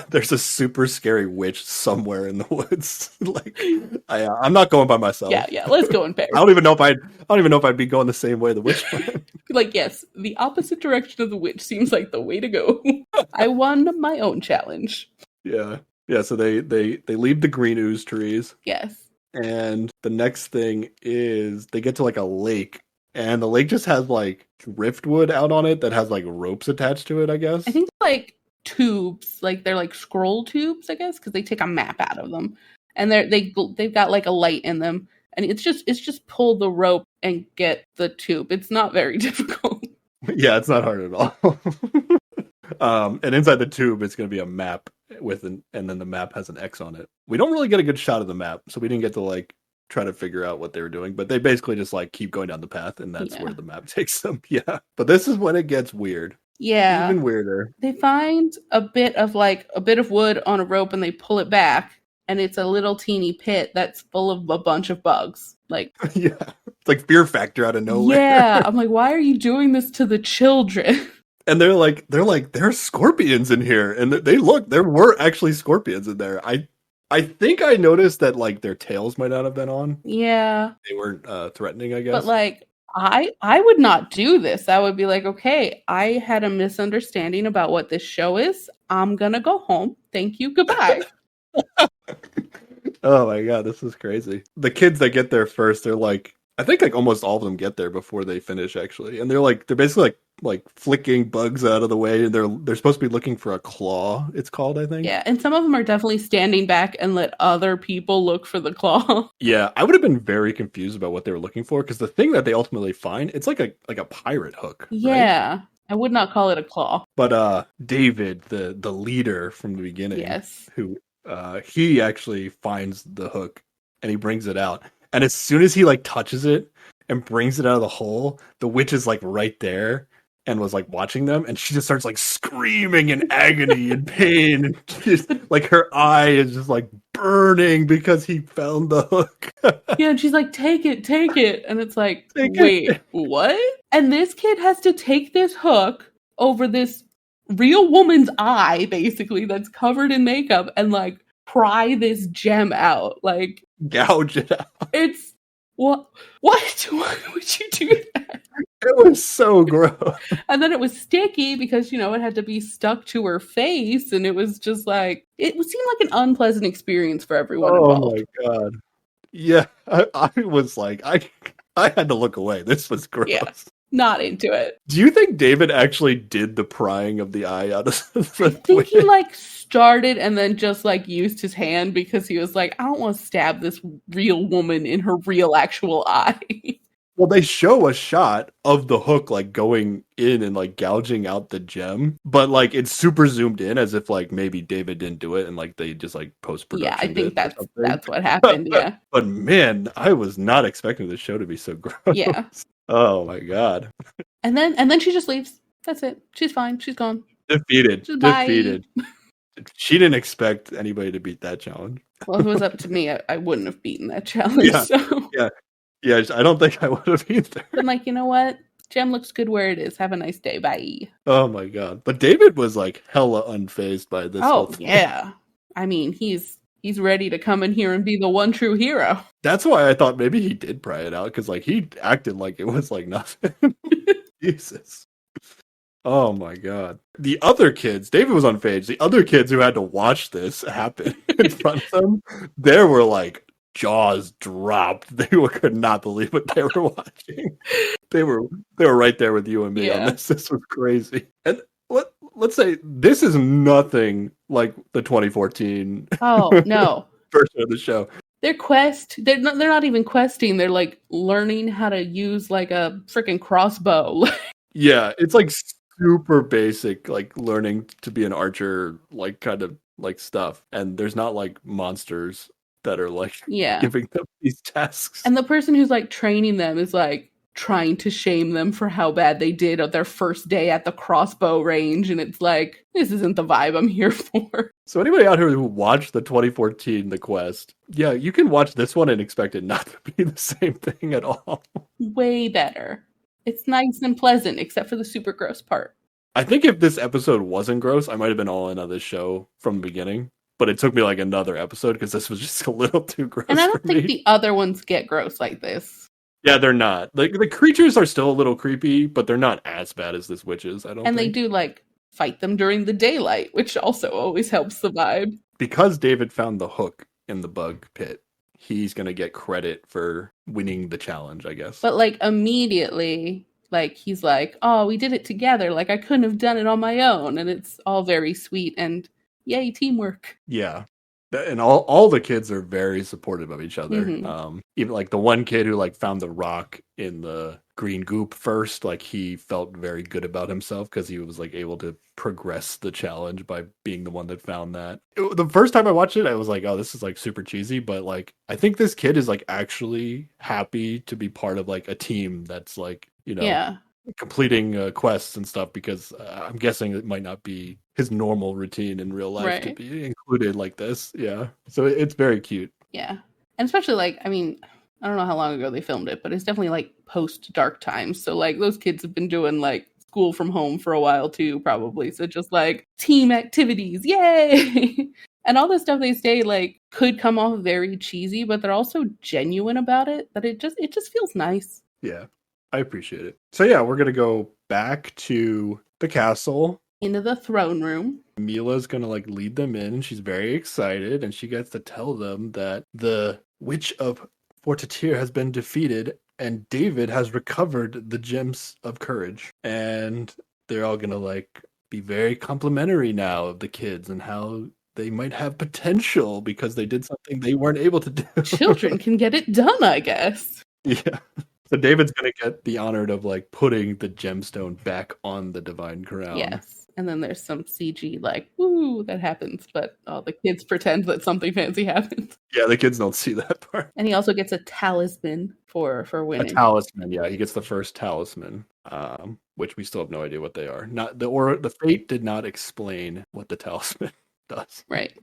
There's a super scary witch somewhere in the woods. Like, I'm not going by myself. Yeah, let's go in pairs. I don't even know if I'd be going the same way the witch went. Like, yes, the opposite direction of the witch seems like the way to go. I won my own challenge. Yeah. So they leave the green ooze trees, Yes. and the next thing is they get to like a lake, and the lake just has like driftwood out on it that has like ropes attached to it, I guess. I think like tubes, like they're like scroll tubes, I guess, because they take a map out of them, and they've got like a light in them, and it's just pull the rope and get the tube. It's not very difficult. Yeah, it's not hard at all. And inside the tube, it's going to be a map and then the map has an X on it. We don't really get a good shot of the map, so we didn't get to like try to figure out what they were doing. But they basically just like keep going down the path, and that's where the map takes them. Yeah, but this is when it gets weird. Yeah, even weirder. They find a bit of wood on a rope, and they pull it back, and it's a little teeny pit that's full of a bunch of bugs. Like, yeah, it's like Fear Factor out of nowhere. Yeah, I'm like, why are you doing this to the children? And they're like, there's scorpions in here, and there were actually scorpions in there. I think I noticed that like their tails might not have been on. Yeah, they weren't threatening, I guess. But like, I would not do this. I would be like, okay, I had a misunderstanding about what this show is. I'm gonna go home. Thank you. Goodbye. Oh my god, this is crazy. The kids that get there first, they're like, I think like almost all of them get there before they finish actually, and they're basically like flicking bugs out of the way, and they're supposed to be looking for a claw. It's called, I think. Yeah, and some of them are definitely standing back and let other people look for the claw. Yeah, I would have been very confused about what they were looking for, because the thing that they ultimately find, it's like a pirate hook. Yeah, right? I would not call it a claw. But David, the leader from the beginning, yes, who he actually finds the hook and he brings it out, and as soon as he like touches it and brings it out of the hole, the witch is like right there and was like watching them, and she just starts like screaming in agony and pain, and just like her eye is just like burning because he found the hook. Yeah, and she's like, take it, and it's like, wait, what? And this kid has to take this hook over this real woman's eye, basically, that's covered in makeup, and like pry this gem out, like gouge it out. It's what? Why would you do that? It was so gross. And then it was sticky because, it had to be stuck to her face. And it was just like, it seemed like an unpleasant experience for everyone involved. Oh my God. Yeah, I was like, I had to look away. This was gross. Yeah, not into it. Do you think David actually did the prying of the eye out of the I think he started and then just used his hand because he was like, I don't want to stab this real woman in her real actual eye. Well, they show a shot of the hook going in and gouging out the gem, but it's super zoomed in as if maybe David didn't do it and they just post-production. Yeah, I think that's what happened. Yeah. But man, I was not expecting the show to be so gross. Yeah. Oh my God. And then she just leaves. That's it. She's fine. She's gone. Defeated. Just defeated. She didn't expect anybody to beat that challenge. Well, if it was up to me, I wouldn't have beaten that challenge. Yeah. So. Yeah, I don't think I would have either. I'm like, you know what? Gem looks good where it is. Have a nice day. Bye. Oh my God. But David was hella unfazed by this. Oh, yeah. I mean, he's ready to come in here and be the one true hero. That's why I thought maybe he did pry it out, because he acted like it was nothing. Jesus. Oh my God. The other kids, David was unfazed. The other kids who had to watch this happen in front of them, they were jaws dropped. They could not believe what they were watching. They were right there with you and me on Yeah. this. This was crazy. And let's say this is nothing like the 2014 Oh no. version of the show. They're not even questing, they're like learning how to use like a freaking crossbow. Yeah, it's like super basic, like learning to be an archer, like kind of like stuff. And there's not like monsters that are like Yeah. giving them these tasks. And the person who's like training them is like trying to shame them for how bad they did at their first day at the crossbow range. And it's like, this isn't the vibe I'm here for. So anybody out here who watched the 2014 The Quest, yeah, you can watch this one and expect it not to be the same thing at all. Way better. It's nice and pleasant, except for the super gross part. I think if this episode wasn't gross, I might have been all in on this show from the beginning. But it took me like another episode because this was just a little too gross. And I don't for think me. the other ones get gross like this. Yeah, they're not. Like the creatures are still a little creepy, but they're not as bad as this witches. I don't. And think. they do like fight them during the daylight, which also always helps the vibe. Because David found the hook in the bug pit. He's gonna get credit for winning the challenge, I guess. But like immediately, like he's like, "Oh, we did it together. Like I couldn't have done it on my own," and it's all very sweet and yay teamwork. Yeah. And all the kids are very supportive of each other. Mhm. Even like the one kid who like found the rock in the green goop first, like he felt very good about himself because he was like able to progress the challenge by being the one that found that. The first time I watched it, I was like, oh, this is like super cheesy, but like I think this kid is like actually happy to be part of like a team that's like, Yeah. completing quests and stuff because I'm guessing it might not be his normal routine in real life to Right. be included like this. Yeah. So it's very cute. Yeah. And especially like, I mean, I don't know how long ago they filmed it, but it's definitely like post dark times. So like those kids have been doing like school from home for a while too, probably. So just like team activities, yay! And all the stuff they say like could come off very cheesy, but they're also genuine about it. That it just feels nice. Yeah. I appreciate it. So yeah, we're gonna go back to the castle. Into the throne room. Mila's gonna like lead them in. She's very excited, and she gets to tell them that the Witch of Fortitier has been defeated, and David has recovered the gems of courage. And they're all gonna like be very complimentary now of the kids and how they might have potential because they did something they weren't able to do. Children can get it done, I guess. Yeah. So David's gonna get the honor of like putting the gemstone back on the divine crown. Yes. And then there's some CG like, woo, that happens, but all the kids pretend that something fancy happens. Yeah, the kids don't see that part. And he also gets a talisman for winning. A talisman, yeah. He gets the first talisman, which we still have no idea what they are. Not the fate did not explain what the talisman does. Right.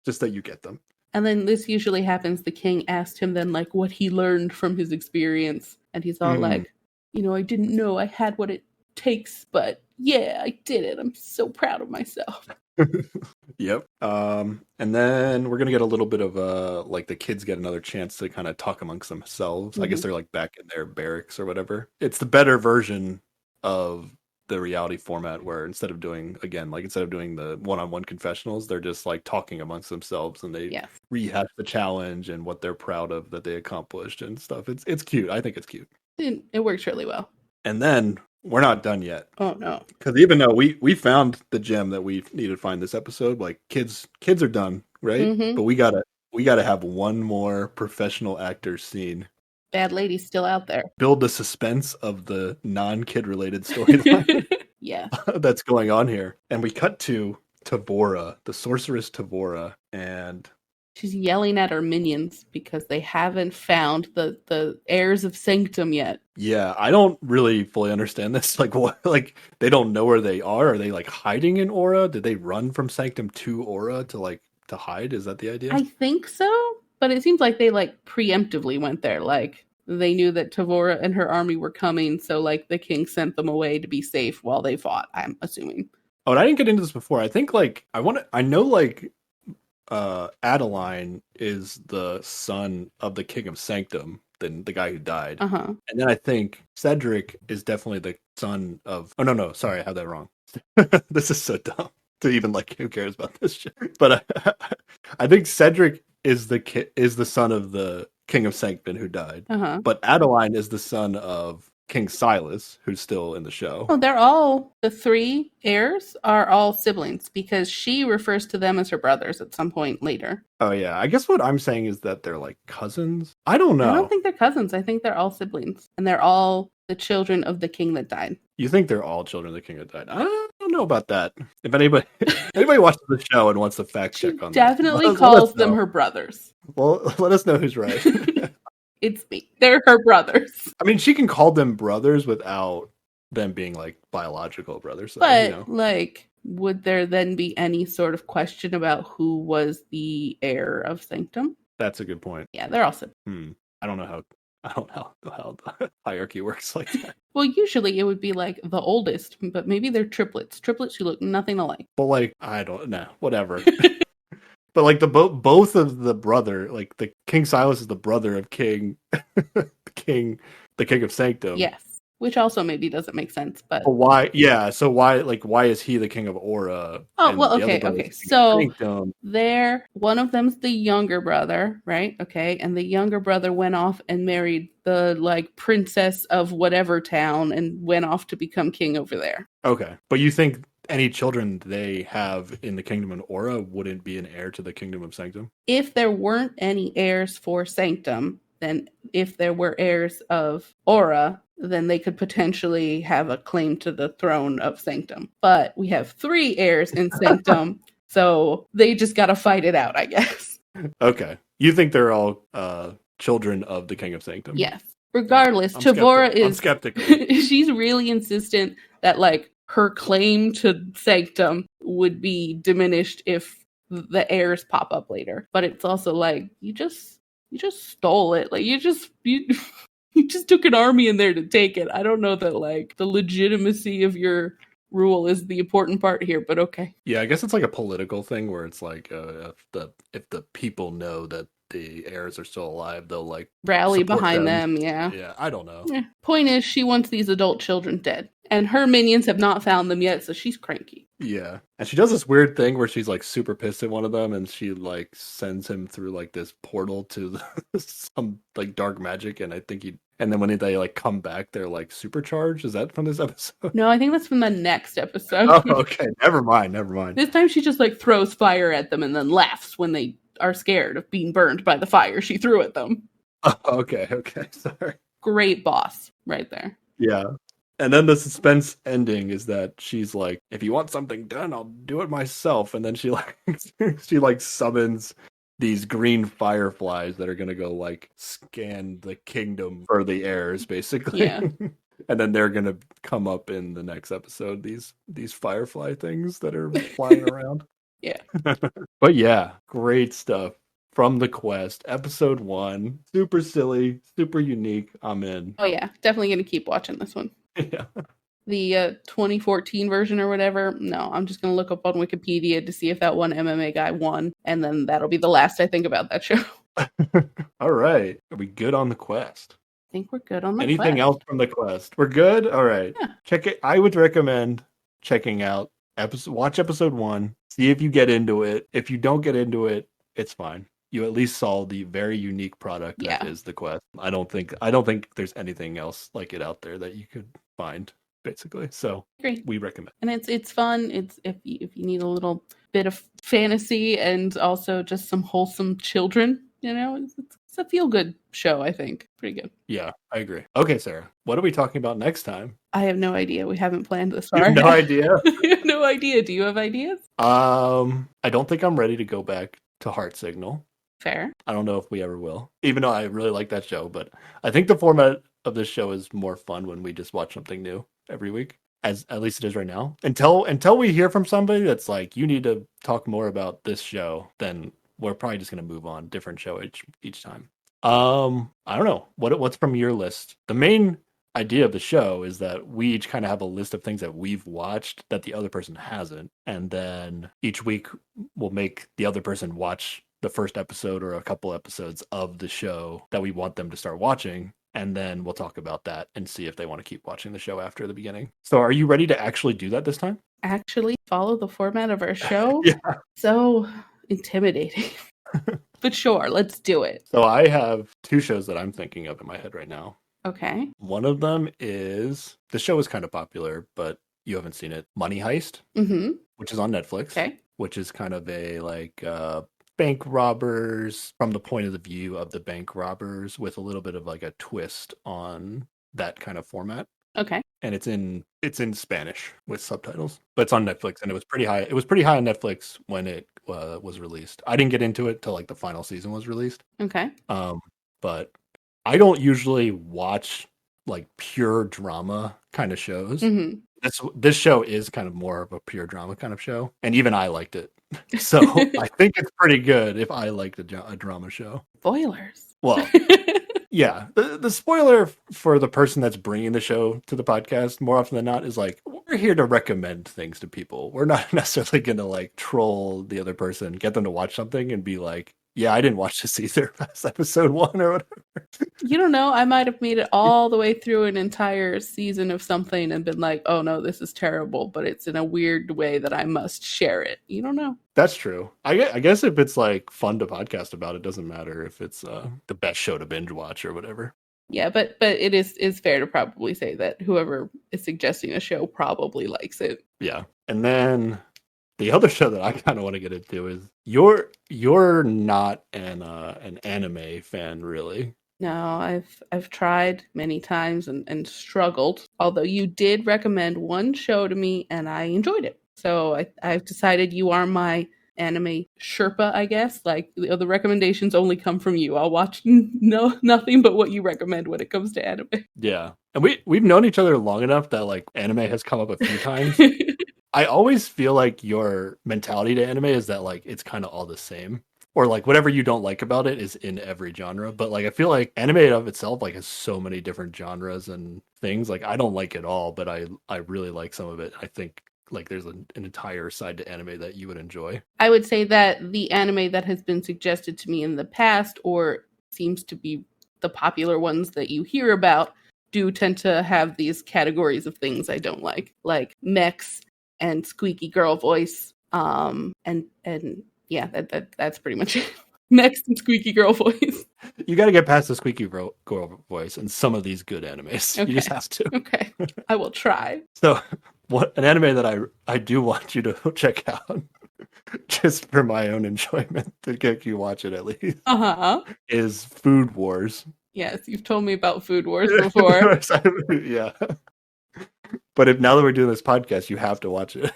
Just that you get them. And then this usually happens. The king asked him then like what he learned from his experience. And he's all like, I didn't know I had what it takes, but yeah, I did it. I'm so proud of myself. Yep. And then we're gonna get a little bit of like the kids get another chance to kind of talk amongst themselves. I guess they're like back in their barracks or whatever. It's the better version of the reality format where instead of doing the one-on-one confessionals, they're just like talking amongst themselves and they rehash the challenge and what they're proud of that they accomplished and stuff. It's cute. I think it's cute. It works really well. And then we're not done yet. Oh no. Because even though we found the gem that we needed to find this episode, like kids are done, right? Mhm. But we gotta have one more professional actor scene. Bad lady's still out there. Build the suspense of the non-kid related storyline Yeah. that's going on here. And we cut to Tavora, the sorceress Tavora, and she's yelling at her minions because they haven't found the heirs of Sanctum yet. Yeah, I don't really fully understand this. Like, what? Like, they don't know where they are. Are they like hiding in Aura? Did they run from Sanctum to Aura to hide? Is that the idea? I think so, but it seems like they like preemptively went there. Like they knew that Tavora and her army were coming, so like the king sent them away to be safe while they fought. I'm assuming. Oh, and I didn't get into this before. I think like I know like Adeline is the son of the king of Sanctum, the guy who died. Uh-huh. And then I think Cedric is definitely the son of no, sorry, I had that wrong. This is so dumb to even like who cares about this shit. But I think Cedric is the son of the King of Sancton who died, Uh-huh. but Adeline is the son of King Silas, who's still in the show. Oh, they're all, the 3 heirs are all siblings because she refers to them as her brothers at some point later. Oh yeah, I guess what I'm saying is that they're like cousins. I don't know. I don't think they're cousins. I think they're all siblings. And they're all the children of the king that died. You think they're all children of the king that died? I don't know about that. If anybody watches the show and wants to fact She check on definitely this, let us calls them know. her brothers. Well, let us know who's right. It's me. They're her brothers. I mean, she can call them brothers without them being like biological brothers. So, But, like, would there then be any sort of question about who was the heir of Sanctum? That's a good point. Yeah, they're all siblings. I don't know how the hierarchy works like that. Well, usually it would be like the oldest, but maybe they're triplets. Triplets who look nothing alike. But like, I don't know, whatever. But like both of the brother, like the King Silas is the brother of the King of Sanctum. Yes. Which also maybe doesn't make sense, but why? Yeah. So why is he the King of Aura? oh and well, the other okay, brother okay. is the King of So Sanctum? one of them's the younger brother, right? Okay, and the younger brother went off and married the like princess of whatever town and went off to become king over there. Okay, but you think any children they have in the Kingdom of Aura wouldn't be an heir to the Kingdom of Sanctum? If there weren't any heirs for Sanctum, then if there were heirs of Aura, then they could potentially have a claim to the throne of Sanctum. But we have 3 heirs in Sanctum, so they just gotta fight it out, I guess. Okay, you think they're all children of the King of Sanctum? Yes. Regardless, I'm Tavora I'm is skeptical. she's really insistent that like her claim to Sanctum would be diminished if the heirs pop up later. But it's also like you just stole it. Like you just took an army in there to take it. I don't know that like the legitimacy of your rule is the important part here, but okay. Yeah, I guess it's like a political thing where it's like if the people know that the heirs are still alive, they'll like rally support behind them. Yeah. Yeah, I don't know. Yeah. Point is, she wants these adult children dead, and her minions have not found them yet, so she's cranky. Yeah, and she does this weird thing where she's like super pissed at one of them, and she like sends him through like this portal to some like dark magic, and I think and then when they like come back, they're like supercharged. Is that from this episode? No, I think that's from the next episode. Oh, okay, never mind. This time she just like throws fire at them and then laughs when they are scared of being burned by the fire she threw at them. Oh, okay, sorry. Great boss right there. Yeah. And then the suspense ending is that she's like, if you want something done, I'll do it myself. And then she like summons these green fireflies that are gonna go like scan the kingdom for the heirs, basically. Yeah. And then they're gonna come up in the next episode, these firefly things that are flying around. Yeah. But yeah, great stuff from the quest. Episode 1. Super silly, super unique. I'm in. Oh yeah, definitely gonna keep watching this one. Yeah. The 2014 version or whatever, no, I'm just gonna look up on Wikipedia to see if that one MMA guy won, and then that'll be the last I think about that show. All right. Are we good on the quest? I think we're good on the Anything quest. else from the quest? We're good? All right. Yeah. Check it. I would recommend checking out watch episode 1. See if you get into it. If you don't get into it, it's fine. You at least saw the very unique product that is the quest. I don't think there's anything else like it out there that you could find, basically. So we recommend. And it's fun. It's if you need a little bit of fantasy and also just some wholesome children, you know, it's a feel good show, I think. Pretty good. Yeah, I agree. Okay, Sarah, what are we talking about next time? I have no idea. We haven't planned this You far. have no idea? I have no idea. Do you have ideas? I don't think I'm ready to go back to Heart Signal. Fair. I don't know if we ever will, even though I really like that show. But I think the format of this show is more fun when we just watch something new every week, as at least it is right now. Until we hear from somebody that's like, you need to talk more about this show, then we're probably just going to move on, different show each time. I don't know. What's from your list? The main idea of the show is that we each kind of have a list of things that we've watched that the other person hasn't. And then each week we'll make the other person watch the first episode or a couple episodes of the show that we want them to start watching. And then we'll talk about that and see if they want to keep watching the show after the beginning. So are you ready to actually do that this time? Actually follow the format of our show? Yeah. So intimidating. But sure, let's do it. So I have two shows that I'm thinking of in my head right now. Okay. One of them is, the show is kind of popular, but you haven't seen it, Money Heist, Mm-hmm. which is on Netflix, Okay. which is kind of a bank robbers from the point of the view of the bank robbers with a little bit of like a twist on that kind of format. Okay. And it's in Spanish with subtitles, but it's on Netflix, and it was pretty high. It was pretty high on Netflix when it was released. I didn't get into it till like the final season was released. Okay. But I don't usually watch like pure drama kind of shows. Mm-hmm. This show is kind of more of a pure drama kind of show, and even I liked it. So I think it's pretty good if I liked a drama show. Spoilers. Well, yeah, the spoiler for the person that's bringing the show to the podcast more often than not is like, we're here to recommend things to people. We're not necessarily going to like troll the other person, get them to watch something and be like, yeah, I didn't watch this either past episode 1 or whatever. You don't know. I might have made it all the way through an entire season of something and been like, oh no, this is terrible, but it's in a weird way that I must share it. You don't know. That's true. I guess if it's like fun to podcast about, it doesn't matter if it's the best show to binge watch or whatever. Yeah, but it is fair to probably say that whoever is suggesting a show probably likes it. Yeah. And then the other show that I kind of want to get into is you're not an anime fan, really. No, I've tried many times and struggled. Although you did recommend one show to me and I enjoyed it. So I've decided you are my anime Sherpa, I guess. Like the recommendations only come from you. I'll watch nothing but what you recommend when it comes to anime. Yeah. And we've known each other long enough that like anime has come up a few times. I always feel like your mentality to anime is that like it's kind of all the same, or like whatever you don't like about it is in every genre. But like I feel like anime of itself like has so many different genres and things. Like I don't like it all, but I really like some of it. I think like there's an entire side to anime that you would enjoy. I would say that the anime that has been suggested to me in the past, or seems to be the popular ones that you hear about, do tend to have these categories of things I don't like mechs and squeaky girl voice. And yeah, that's pretty much it. Mechs and squeaky girl voice. You got to get past the squeaky girl voice in some of these good animes. Okay. You just have to. Okay, I will try. So, what an anime that I do want you to check out, just for my own enjoyment, to get you watch it at least, is Food Wars. Yes, you've told me about Food Wars before. Yeah. But if now that we're doing this podcast, you have to watch it.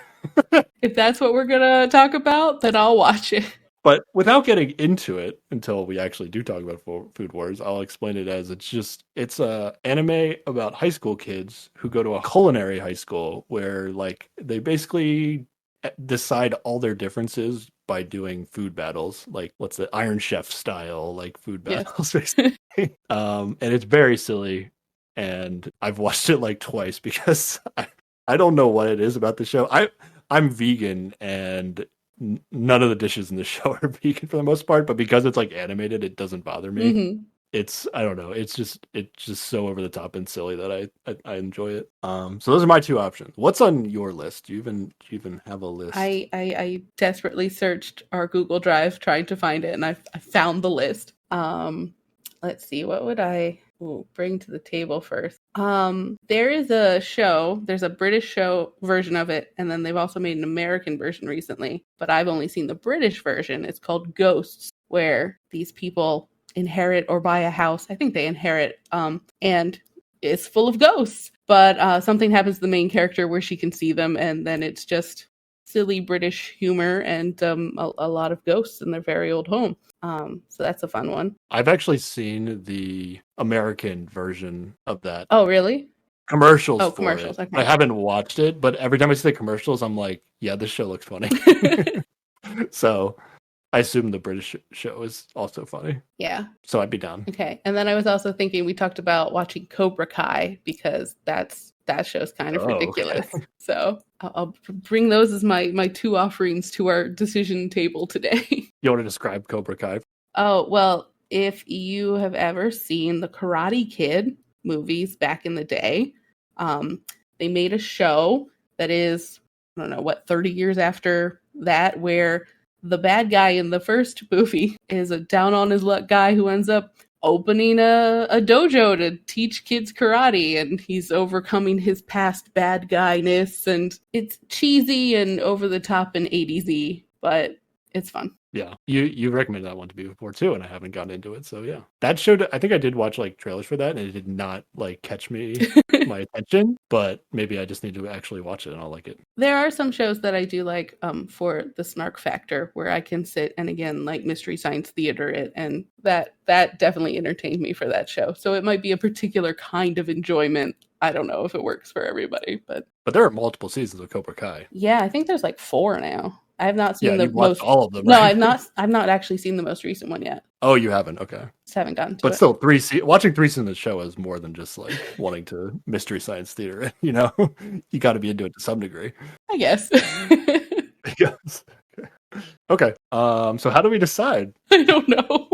If that's what we're gonna talk about, then I'll watch it. But without getting into it until we actually do talk about Food Wars, I'll explain it as it's a anime about high school kids who go to a culinary high school where like they basically decide all their differences by doing food battles, like what's the Iron Chef style, like food battles, basically. And it's very silly. And I've watched it like twice because I don't know what it is about the show. I'm vegan and none of the dishes in the show are vegan for the most part, but because it's like animated, it doesn't bother me. Mm-hmm. I don't know. It's just so over the top and silly that I enjoy it. So those are my two options. What's on your list? Do you even have a list? I desperately searched our Google Drive trying to find it, and I found the list. Let's see, what would I bring to the table first? There is a show. There's a British show version of it, and then they've also made an American version recently. But I've only seen the British version. It's called Ghosts, where these people inherit or buy a house. I think they inherit, and it's full of ghosts. But something happens to the main character where she can see them, and then it's just silly British humor and a lot of ghosts in their very old home. So that's a fun one. I've actually seen the American version of that. Oh, really? Commercials. Oh, commercials. Okay. I haven't watched it, but every time I see the commercials, I'm like, yeah, this show looks funny. So I assume the British show is also funny. Yeah. So I'd be down. Okay. And then I was also thinking, we talked about watching Cobra Kai because that show's kind of ridiculous. Okay. So I'll bring those as my two offerings to our decision table today. You want to describe Cobra Kai? Oh, well, if you have ever seen the Karate Kid movies back in the day, they made a show that is, I don't know, 30 years after that, where the bad guy in the first movie is a down on his luck guy who ends up opening a dojo to teach kids karate, and he's overcoming his past bad guyness, and it's cheesy and over the top and 80s-y, but it's fun. Yeah, you recommended that one to me before too, and I haven't gotten into it. So yeah, that showed. I think I did watch like trailers for that, and it did not like catch my attention. But maybe I just need to actually watch it, and I'll like it. There are some shows that I do like for the snark factor, where I can sit and again like Mystery Science Theater it, and that definitely entertained me for that show. So it might be a particular kind of enjoyment. I don't know if it works for everybody, but there are multiple seasons of Cobra Kai. Yeah, I think there's like 4 now. I have not seen the you've watched most. all of them. No, Right? I've not actually seen the most recent one yet. Oh, you haven't? Okay. Just haven't gotten to But it. still, watching 3 seasons of the show is more than just like wanting to Mystery Science Theater. You know, you got to be into it to some degree. I guess. Yes. Okay. So how do we decide? I don't know.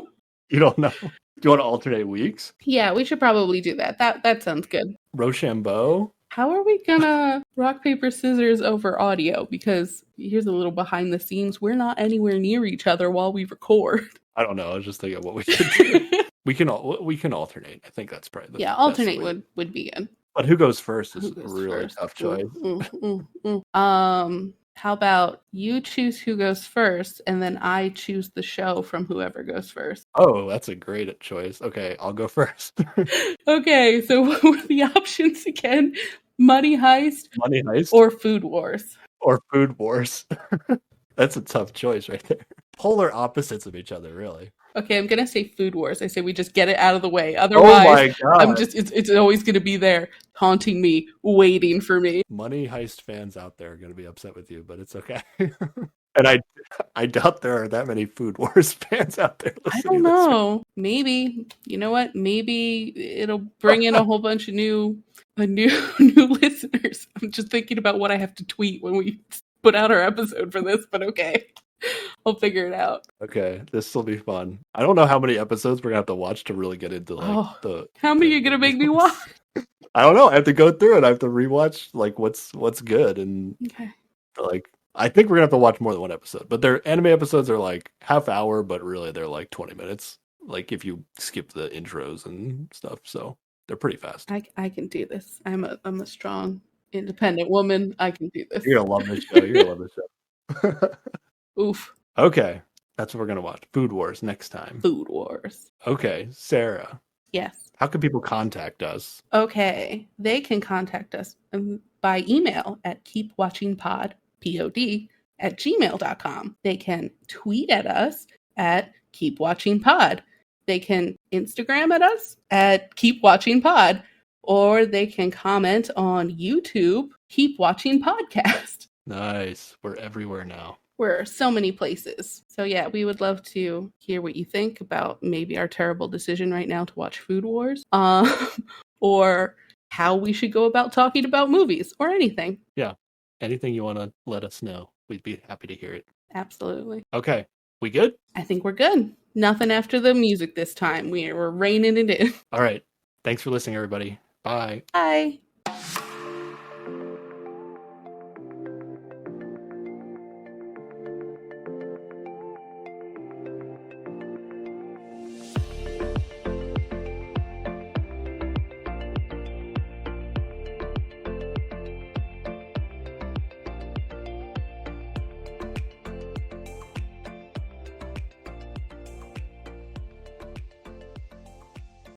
You don't know? Do you want to alternate weeks? Yeah, we should probably do that. That sounds good. Rochambeau. How are we gonna rock, paper, scissors over audio? Because here's a little behind the scenes. We're not anywhere near each other while we record. I don't know. I was just thinking what we could do. we can alternate. I think that's probably the alternate best way. would be good. But who goes first is Who goes a really first? tough choice. How about you choose who goes first, and then I choose the show from whoever goes first. Oh, that's a great choice. Okay, I'll go first. Okay, so what were the options again? Money Heist, or Food Wars? Or Food Wars. That's a tough choice right there. Polar opposites of each other, really. Okay, I'm gonna say Food Wars. I say we just get it out of the way. Otherwise, oh my God. it's always gonna be there, taunting me, waiting for me. Money Heist fans out there are gonna be upset with you, but it's okay. And I doubt there are that many Food Wars fans out there listening. I don't know. Maybe. You know what? Maybe it'll bring in a whole bunch of new listeners. I'm just thinking about what I have to tweet when we put out our episode for this, but okay. I'll figure it out. Okay, this will be fun. I don't know how many episodes we're gonna have to watch to really get into how many are you gonna make me watch? I don't know. I have to go through it. I have to rewatch like what's good, and like I think we're gonna have to watch more than one episode. But their anime episodes are like half hour, but really they're like 20 minutes. Like if you skip the intros and stuff, so they're pretty fast. I can do this. I'm a strong, independent woman. I can do this. You're gonna love this show. You're gonna love this show. Oof. Okay, that's what we're gonna watch. Food Wars next time. Food Wars. Okay, Sarah. Yes. How can people contact us? Okay, they can contact us by email at keepwatchingpod@gmail.com. They can tweet at us at keepwatchingpod. They can Instagram at us at keepwatchingpod, or they can comment on YouTube, Keep Watching Podcast. Nice. We're everywhere now. We're so many places. So yeah, we would love to hear what you think about maybe our terrible decision right now to watch Food Wars, or how we should go about talking about movies or anything. Yeah, anything you want to let us know, we'd be happy to hear it. Absolutely. Okay, we good? I think we're good. Nothing after the music this time. We're reining it in. All right. Thanks for listening, everybody. Bye. Bye.